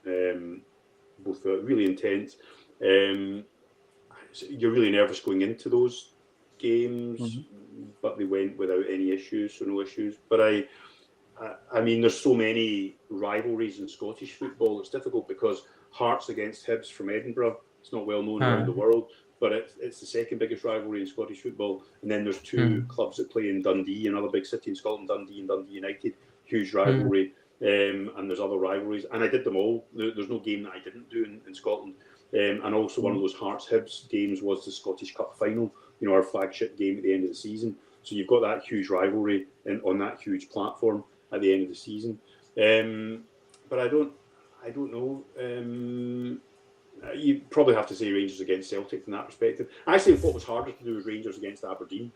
Both really intense. So you're really nervous going into those games, but they went without any issues, so no issues. But I mean, there's so many rivalries in Scottish football. It's difficult because Hearts against Hibs from Edinburgh, it's not well known around the world, but it's the second biggest rivalry in Scottish football. And then there's two clubs that play in Dundee, another big city in Scotland, Dundee and Dundee United, huge rivalry. And there's other rivalries, and I did them all. There's no game that I didn't do in Scotland. And also one of those Hearts Hibs games was the Scottish Cup final, our flagship game at the end of the season. So you've got that huge rivalry on that huge platform at the end of the season. But I don't know. You probably have to say Rangers against Celtic from that perspective. Actually, what was harder to do was Rangers against Aberdeen,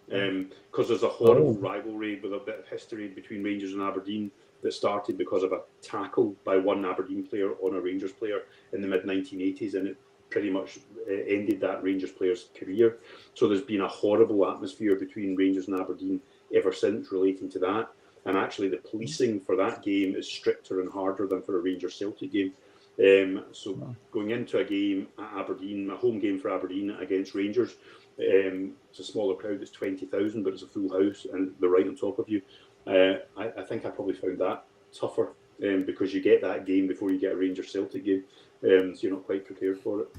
because there's a horrible rivalry with a bit of history between Rangers and Aberdeen that started because of a tackle by one Aberdeen player on a Rangers player in the mid-1980s, and it pretty much ended that Rangers player's career. So there's been a horrible atmosphere between Rangers and Aberdeen ever since relating to that. And actually the policing for that game is stricter and harder than for a Rangers-Celtic game. So going into a game at Aberdeen, a home game for Aberdeen against Rangers, it's a smaller crowd, it's 20,000, but it's a full house and they're right on top of you. I think I probably found that tougher because you get that game before you get a Rangers-Celtic game, so you're not quite prepared for it.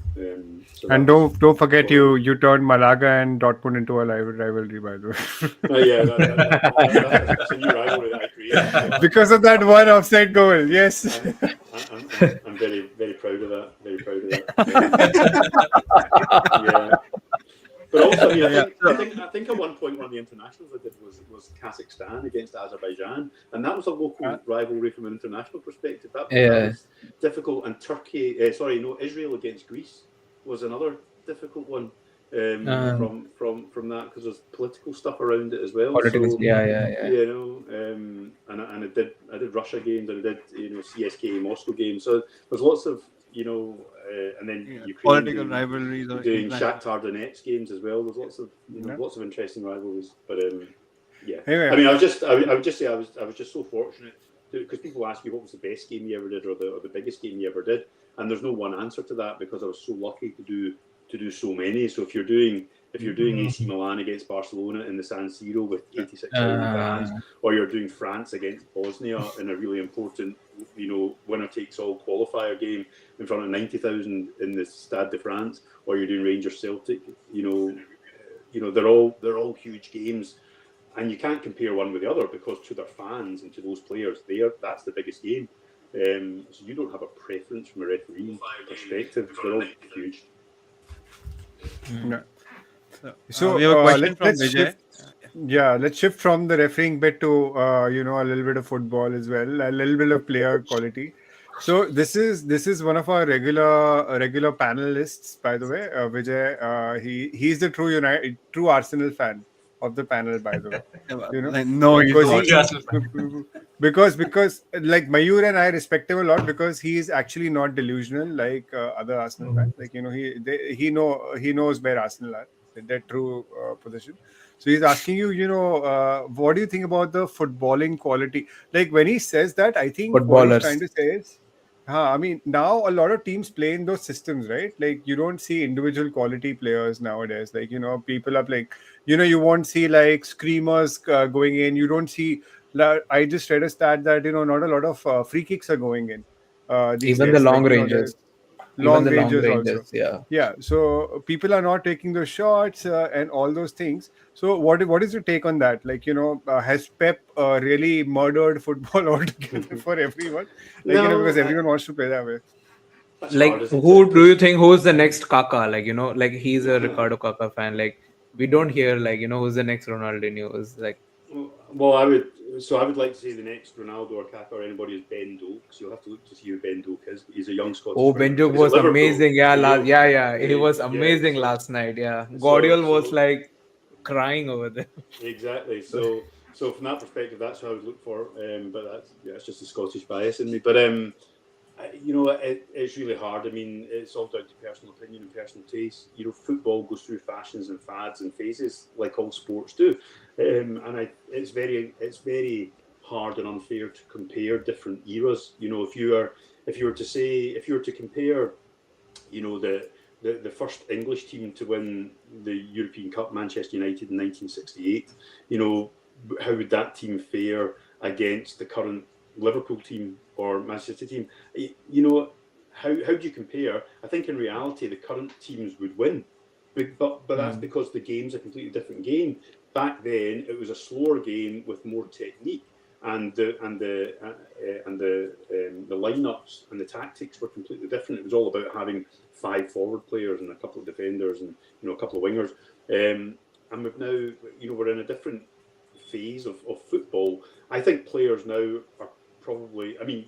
And don't forget you turned Malaga and Dortmund into a rivalry, by the way. That's a new rivalry that I created. Because of that one offside goal, yes. I'm very, very proud of that. Very proud of that. Yeah. But also, I think at one point one of the internationals I did was Kazakhstan against Azerbaijan, and that was a local rivalry from an international perspective. That was difficult. And Israel against Greece was another difficult one from that, because there's political stuff around it as well. Politics, so, and I did Russia games, and I did CSKA Moscow games. So there's lots of and then Ukraine political rivalries, doing Shakhtar Donetsk games as well. There's lots of interesting rivalries. But anyway. I mean, I would just say I was just so fortunate, because people ask you what was the best game you ever did or the biggest game you ever did, and there's no one answer to that, because I was so lucky to do so many. So if you're doing AC Milan against Barcelona in the San Siro with 86,000 fans, or you're doing France against Bosnia in a really important, winner-takes-all qualifier game in front of 90,000 in the Stade de France, or you're doing Rangers Celtic, they're all huge games, and you can't compare one with the other, because to their fans and to those players, that's the biggest game. So you don't have a preference from a referee perspective. They're all huge. Yeah. So we have a question from Let's Vijay. shift. Yeah, let's shift from the refereeing bit to a little bit of football as well, a little bit of player quality. So this is one of our regular panelists, by the way, Vijay. He's the true Arsenal fan of the panel, by the way. Like, no, he's Because not. OG Arsenal fan. because like Mayur and I respect him a lot because he is actually not delusional like other Arsenal fans. Like he knows where Arsenal are, their true position. So he's asking you, what do you think about the footballing quality? Like when he says that, I think what he's trying Footballers. to say is, I mean, now a lot of teams play in those systems, right? Like you don't see individual quality players nowadays. Like people are playing. You won't see like screamers going in. You don't see. I just read a stat that not a lot of free kicks are going in these Even the days. Like long there's ranges. Even long the long ranges also. ranges. Yeah. Yeah, so people are not taking those shots and all those things. So what is your take on that? Like has Pep really murdered football altogether for everyone? Like because No, everyone wants to play that way. that's Like, hard, isn't who it? do you think who's the next Kaka? Like, like he's a Ricardo Kaka fan. Like, we don't hear like, who's the next Ronaldinho. Is like, Well, I would like to say the next Ronaldo or Kaká or anybody is Ben Doak. So you'll have to look to see who Ben Doak is. He's a young Scottish oh, winger. Benjuk He's at was Liverpool. amazing. Yeah, Yeah, he was yeah. amazing So, last night. Yeah, so, Guardiola was so like crying over there. exactly. So from that perspective, that's who I would look for. But it's just a Scottish bias in me. But it's really hard. I mean, it's all down to personal opinion and personal taste. Football goes through fashions and fads and phases like all sports do, and it's very hard and unfair to compare different eras. If you were to compare, the first English team to win the European Cup, Manchester United in 1968, how would that team fare against the current Liverpool team or Manchester City team? How do you compare? I think in reality the current teams would win, but that's because the game's a completely different game. Back then it was a slower game with more technique, and the lineups and the tactics were completely different. It was all about having 5 forward players and a couple of defenders and a couple of wingers. And we've now, we're in a different phase of football. I think players now are probably, I mean,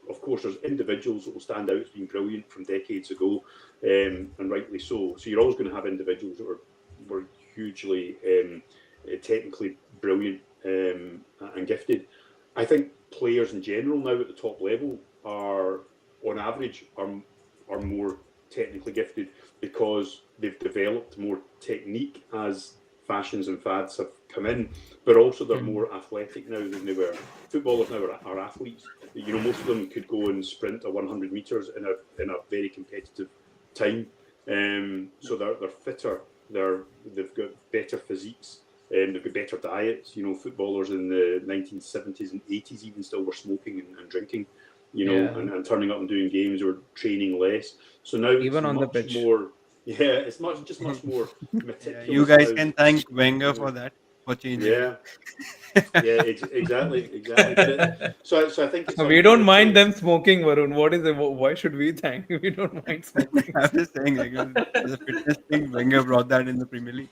of course, there's individuals that will stand out as being brilliant from decades ago, and rightly so. So you're always going to have individuals that were hugely technically brilliant and gifted. I think players in general now at the top level are, on average, are more technically gifted because they've developed more technique as fashions and fads have come in, but also they're more athletic now than they were. Footballers now are athletes. Most of them could go and sprint a 100 meters in a very competitive time. So they're fitter. They've got better physiques. They've got better diets. Footballers in the 1970s and 80s even still were smoking and drinking. And turning up and doing games or training less. So now Even it's on the much pitch. more. Yeah, it's much more meticulous. You guys now. can thank Wenger for that, for changing. Yeah, exactly. So I think it's We don't mind them smoking, Varun. What is it? Why should we thank? We don't mind smoking. I'm just saying, like, as a fitness thing, Wenger brought that in the Premier League.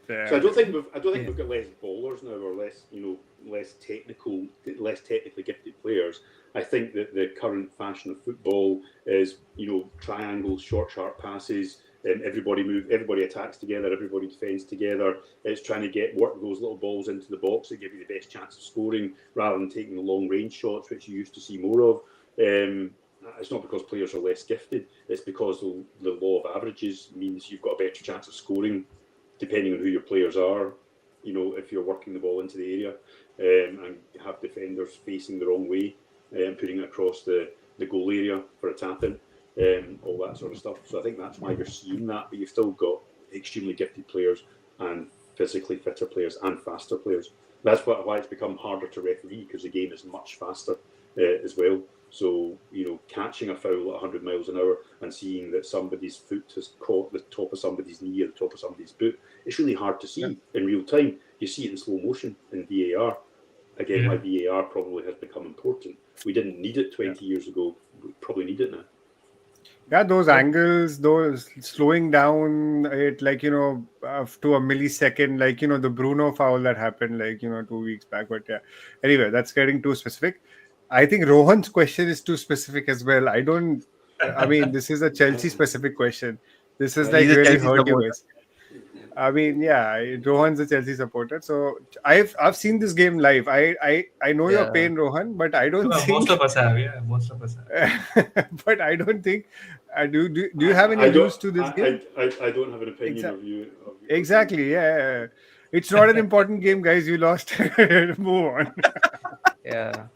So I don't think we've got less bowlers now or less less technically gifted players. I think that the current fashion of football is triangles, short, sharp passes. Everybody attacks together, everybody defends together. It's trying to work those little balls into the box that give you the best chance of scoring, rather than taking the long range shots, which you used to see more of. It's not because players are less gifted; it's because the law of averages means you've got a better chance of scoring, depending on who your players are. If you're working the ball into the area and have defenders facing the wrong way and putting it across the goal area for a tap-in. All that sort of stuff. So I think that's why you're seeing that, but you've still got extremely gifted players and physically fitter players and faster players. That's why it's become harder to referee, because the game is much faster as well. So, catching a foul at 100 miles an hour and seeing that somebody's foot has caught the top of somebody's knee or the top of somebody's boot, it's really hard to see in real time. You see it in slow motion in VAR. again, why VAR probably has become important. We didn't need it 20 years ago. We probably need it now. Yeah, those angles, those slowing down it, like, to a millisecond, like, the Bruno foul that happened, like, 2 weeks back. But yeah, anyway, that's getting too specific. I think Rohan's question is too specific as well. I mean, this is a Chelsea specific question. This is like He's a really Chelsea hurt you supporter. guys. I mean, yeah, Rohan's a Chelsea supporter, so I've seen this game live. I know your Yeah. pain, Rohan, but I don't think. Most of us have, yeah. Most of us have. But I don't think. Do you have any views to this game? I don't have an opinion of you. Exactly. Yeah. It's not an important game, guys. You lost. Move on. Yeah.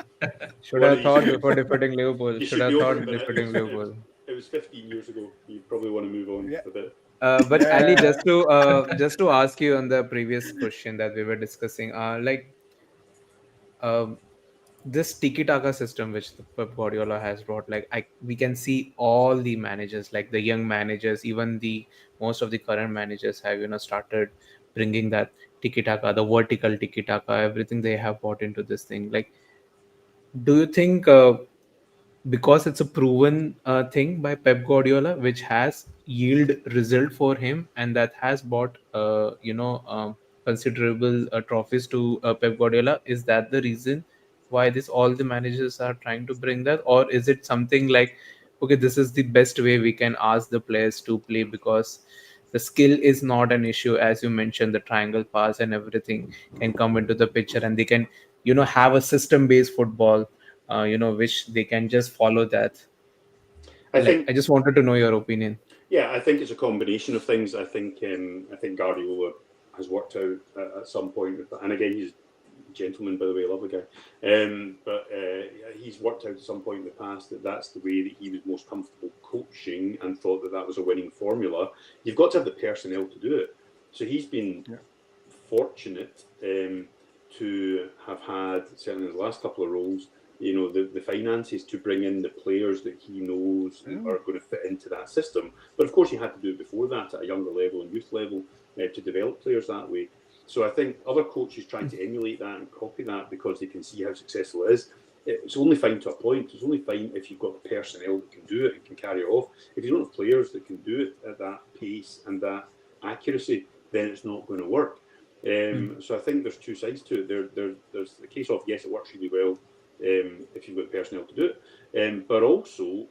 Should have thought before defeating Liverpool. Should have thought defeating Liverpool. It was 15 years ago. You probably want to move on a bit. But Ali, just to ask you on the previous question that we were discussing, this tiki-taka system which the Pep Guardiola has brought, we can see all the managers, like the young managers, even the most of the current managers have started bringing that tiki-taka, the vertical tiki-taka, everything they have brought into this thing. Like, do you think because it's a proven thing by Pep Guardiola, which has yield result for him, and that has brought considerable trophies to Pep Guardiola, is that the reason why this all the managers are trying to bring that, or is it something like, okay, this is the best way we can ask the players to play because the skill is not an issue, as you mentioned, the triangle pass and everything can come into the picture, and they can have a system based football, which they can just follow that. I just wanted to know your opinion. Yeah, I think it's a combination of things. I think Guardiola has worked out at some point, and again, he's a gentleman, by the way, lovely guy. But he's worked out at some point in the past that that's the way that he was most comfortable coaching, and thought that that was a winning formula. You've got to have the personnel to do it. So he's been fortunate to have had, certainly in the last couple of roles, the finances to bring in the players that he knows are going to fit into that system. But of course, he had to do it before that at a younger level and youth level to develop players that way. So I think other coaches trying to emulate that and copy that because they can see how successful it is. It's only fine to a point. It's only fine if you've got the personnel that can do it and can carry it off. If you don't have players that can do it at that pace and that accuracy, then it's not going to work. So I think there's two sides to it. There's the case of, yes, it works really well if you've got personnel to do it, but also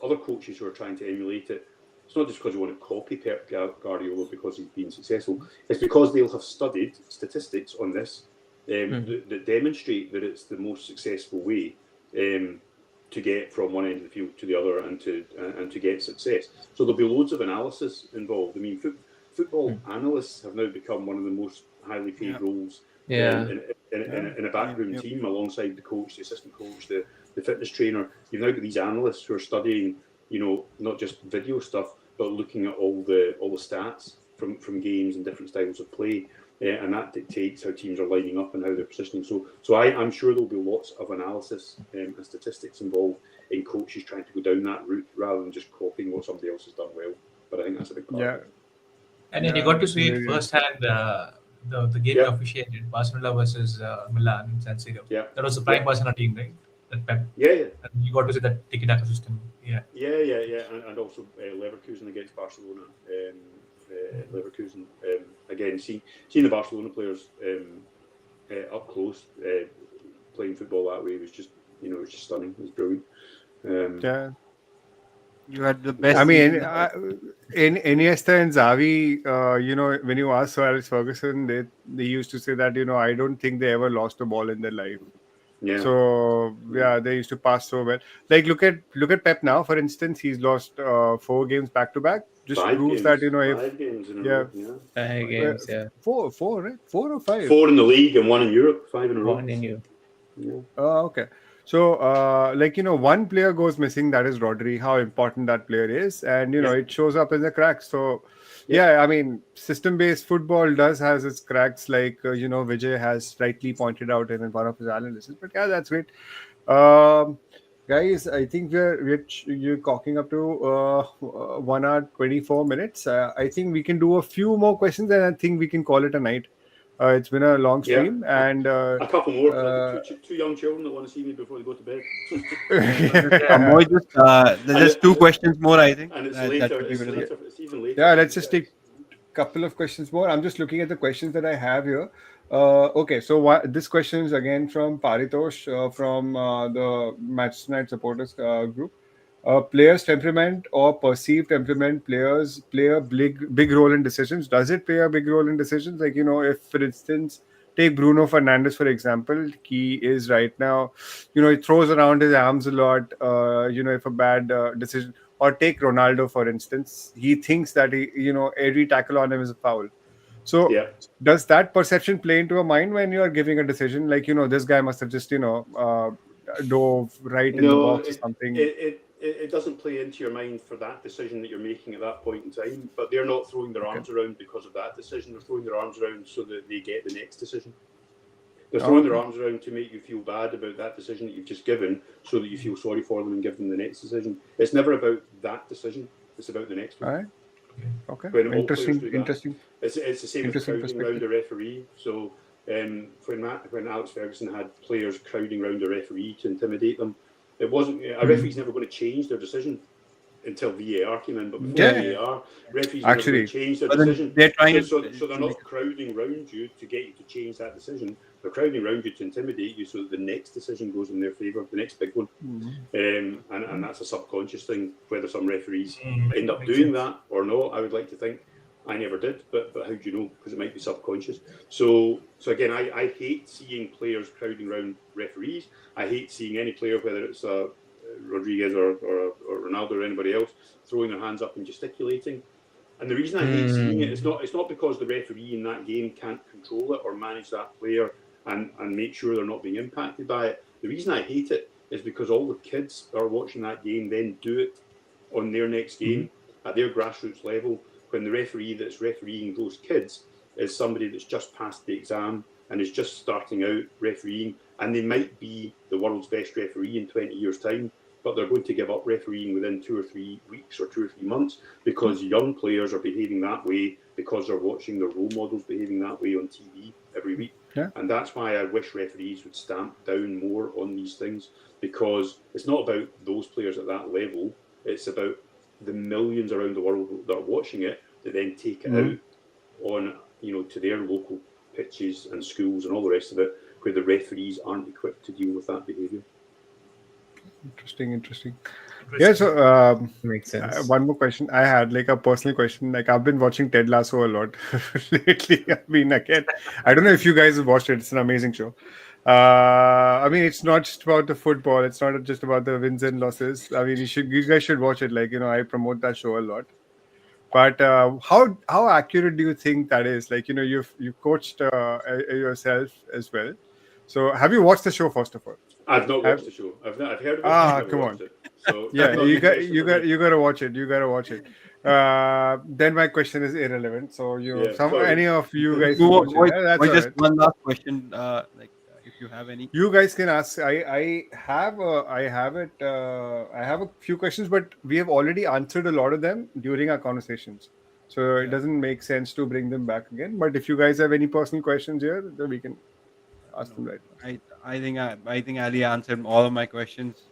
other coaches who are trying to emulate it. It's not just because you want to copy Pep Guardiola because he's been successful. It's because they'll have studied statistics on this that demonstrate that it's the most successful way to get from one end of the field to the other and to get success. So there'll be loads of analysis involved. I mean, football analysts have now become one of the most highly paid roles in a backroom team, alongside the coach, the assistant coach, the fitness trainer. You've now got these analysts who are studying, not just video stuff, but looking at all the stats from games and different styles of play, and that dictates how teams are lining up and how they're positioning. So I'm sure there'll be lots of analysis and statistics involved in coaches trying to go down that route rather than just copying what somebody else has done well. But I think that's a big part of it. And then you got to see it firsthand. The game officiated, Barcelona versus Milan in San Siro. Yeah. That was the prime Barcelona team, right? That Pep. Yeah. And you got to see that tiki-taka system. Yeah. And also Leverkusen against Barcelona. Leverkusen again, seeing the Barcelona players up close playing football that way was just stunning. It was brilliant. You had the best. I mean, in Iniesta and Xavi, when you ask Sir Alex Ferguson, they used to say that I don't think they ever lost a ball in their life. Yeah. So they used to pass so well. Like look at Pep now, for instance. He's lost 4 games back to back. Just proves that 5 games in a row. 5 games, yeah. 4, right? 4 or 5? 4 in the league and 1 in Europe. 5 in a row. 1 in Europe. Yeah. Oh, okay. So, one player goes missing, that is Rodri, how important that player is. And, it shows up in the cracks. So, I mean, system-based football does has its cracks, like, Vijay has rightly pointed out in one of his analysis. But, that's great. Guys, I think you're cocking up to 1 hour, 24 minutes. I think we can do a few more questions and I think we can call it a night. It's been a long Yeah. stream, and A couple more. 'Cause I've got two young children that want to see me before they go to bed. More just there's just two questions more, I think. And it's That later. should be It's good enough. later. It's even later. Yeah, for let's you just guys. take couple of questions more. I'm just looking at the questions that I have here. Okay, so this question is again from Paritosh from the Match Night supporters group. Players' temperament or perceived temperament players play a big role in decisions. Does it play a big role in decisions? Like, if, for instance, take Bruno Fernandes, for example, he is right now, he throws around his arms a lot, if a bad decision, or take Ronaldo, for instance, he thinks that every tackle on him is a foul. So Yeah. does that perception play into a mind when you are giving a decision? Like, this guy must have just, dove right in the No, box or something. it doesn't play into your mind for that decision that you're making at that point in time. But they're not throwing their arms around because of that decision. They're throwing their arms around so that they get the next decision. They're throwing their arms around to make you feel bad about that decision that you've just given, so that you feel sorry for them and give them the next decision. It's never about that decision. It's about the next one. All right. Okay. When all Interesting. players do that. Interesting. It's the same with crowding perspective. around a referee. So when Alex Ferguson had players crowding around a referee to intimidate them, it wasn't a referee's never going to change their decision until VAR came in. But before VAR, referees never going to change their decision. They're trying so they're not crowding around you to get you to change that decision. They're crowding around you to intimidate you so that the next decision goes in their favour, the next big one. And that's a subconscious thing. Whether some referees end up doing that or not, I would like to think. I never did, but how do you know? Because it might be subconscious. So again, I hate seeing players crowding around referees. I hate seeing any player, whether it's Rodriguez or Ronaldo or anybody else, throwing their hands up and gesticulating. And the reason I hate seeing it, it's not because the referee in that game can't control it or manage that player and make sure they're not being impacted by it. The reason I hate it is because all the kids that are watching that game then do it on their next game at their grassroots level, when the referee that's refereeing those kids is somebody that's just passed the exam and is just starting out refereeing, and they might be the world's best referee in 20 years' time, but they're going to give up refereeing within 2 or 3 weeks or 2 or 3 months because young players are behaving that way because they're watching their role models behaving that way on TV every week. Yeah. And that's why I wish referees would stamp down more on these things, because it's not about those players at that level. It's about the millions around the world that are watching it, that then take it out on, to their local pitches and schools and all the rest of it, where the referees aren't equipped to deal with that behaviour. Interesting. Yeah, so Makes sense. one more question. I had like a personal question. Like, I've been watching Ted Lasso a lot lately. I don't know if you guys have watched it. It's an amazing show. It's not just about the football. It's not just about the wins and losses. You guys should watch it. Like, I promote that show a lot. But how accurate do you think that is? Like, you've coached yourself as well. So have you watched the show first of all? I've not watched the show. I've heard of it. I've never come watched on. it. So Yeah, you gotta watch it. You gotta watch it. Then my question is irrelevant. So any of you guys can watch it. That's all just right. one last question. If you have any, You guys can ask. I have a few questions, but we have already answered a lot of them during our conversations. So it doesn't make sense to bring them back again. But if you guys have any personal questions here, then we can ask them right now. I think Ali answered all of my questions.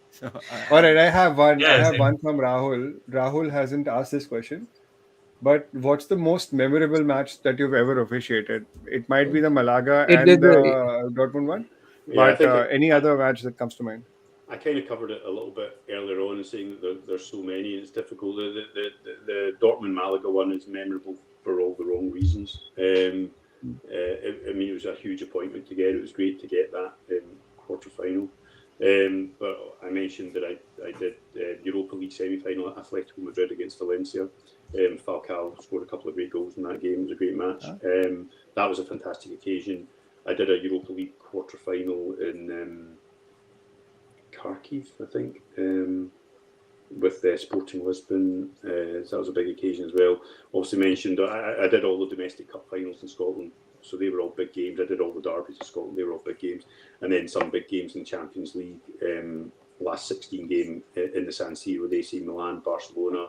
So All right, I have one. Yeah, I have same. one from Rahul. Rahul hasn't asked this question, but what's the most memorable match that you've ever officiated? It might be the Malaga and the Dortmund one, but any other match that comes to mind? I kind of covered it a little bit earlier on, saying that there's so many and it's difficult. The Dortmund Malaga one is memorable for all the wrong reasons. It was a huge appointment to get. It was great to get that quarter final. But I mentioned that I did Europa League semi-final at Atletico Madrid against Valencia. Falcao scored a couple of great goals in that game. It was a great match. That was a fantastic occasion. I did a Europa League quarter final in Kharkiv, I think, with Sporting Lisbon. So that was a big occasion as well. Obviously mentioned, I did all the domestic cup finals in Scotland, so they were all big games. I did all the derbies in Scotland, they were all big games. And then some big games in the Champions League, last 16 game in the San Siro, AC Milan, Barcelona.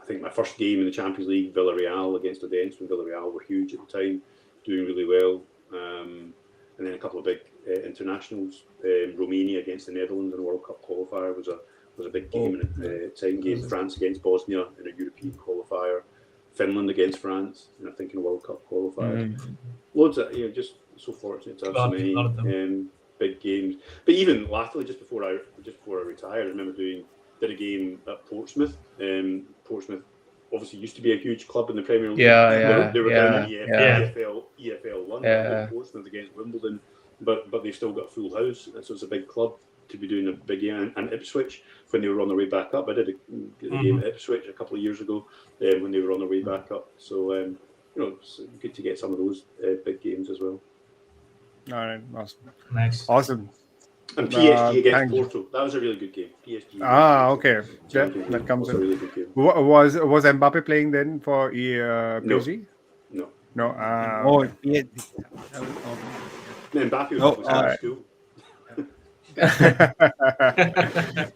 I think my first game in the Champions League, Villarreal against Odense, when Villarreal were huge at the time, doing really well. And then a couple of big internationals. Romania against the Netherlands in a World Cup qualifier was a big game, and a time game. France against Bosnia in a European qualifier. Finland against France, and I think in a World Cup qualifier. Loads of, just so fortunate to have so many big games. But even latterly, just before I retired, I remember did a game at Portsmouth. Portsmouth obviously used to be a huge club in the Premier League. They were down in EFL London, Portsmouth against Wimbledon, but they've still got a full house, so it's a big club to be doing a big game. And Ipswich, when they were on their way back up, I did a game at Ipswich a couple of years ago when they were on their way back up. So it's good to get some of those big games as well. All right, awesome. Nice. Awesome. And PSG against Porto. That was a really good game. PSG. Okay. Yeah, that comes in. A really good game. Was Mbappe playing then for PSG? No. PSG. Mbappe was at school.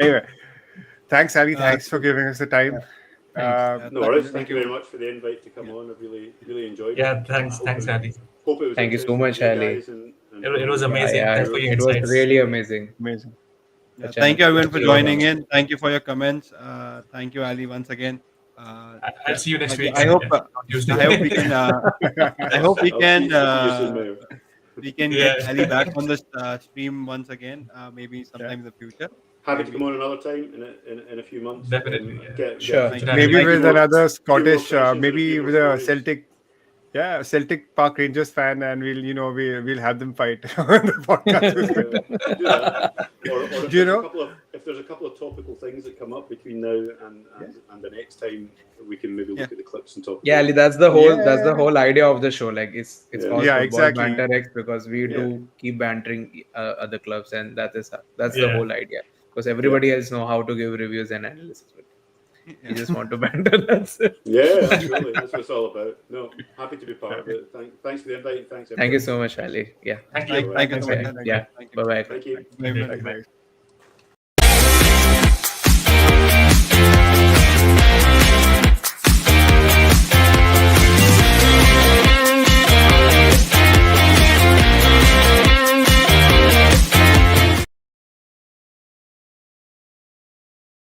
Anyway, thanks, Ali. Thanks for giving us the time. No worries. Thank you very much for the invite to come on. I've really enjoyed it. Yeah, thanks, Ali. Thank you so much, Ali. It was amazing. Thanks for your insights. It was really amazing. Yeah, thank you everyone for joining in. Thank you for your comments. Thank you, Ali, once again. I'll see you next week. I hope we can get Ali back on this stream once again, maybe sometime in the future. Happy to come on another time in a few months. Definitely. Sure. Maybe with another Scottish, maybe with a Celtic Park Rangers fan, and we'll have them fight on the podcast. Or if there's a couple of topical things that come up between now and the next time, we can maybe look at the clips and talk. Yeah, Ali, that's the whole idea of the show. Like it's called Football Banter X because we do keep bantering other clubs, and that's the whole idea. Because everybody else know how to give reviews and analysis. You just want to banter. That's it. Yeah, absolutely. That's what it's all about. No, happy to be part of it. Thanks for the invite. Thanks. Thank you so much, Ali. Yeah. Thank you. Thank you so much. Yeah. Bye bye. Thank you. Bye.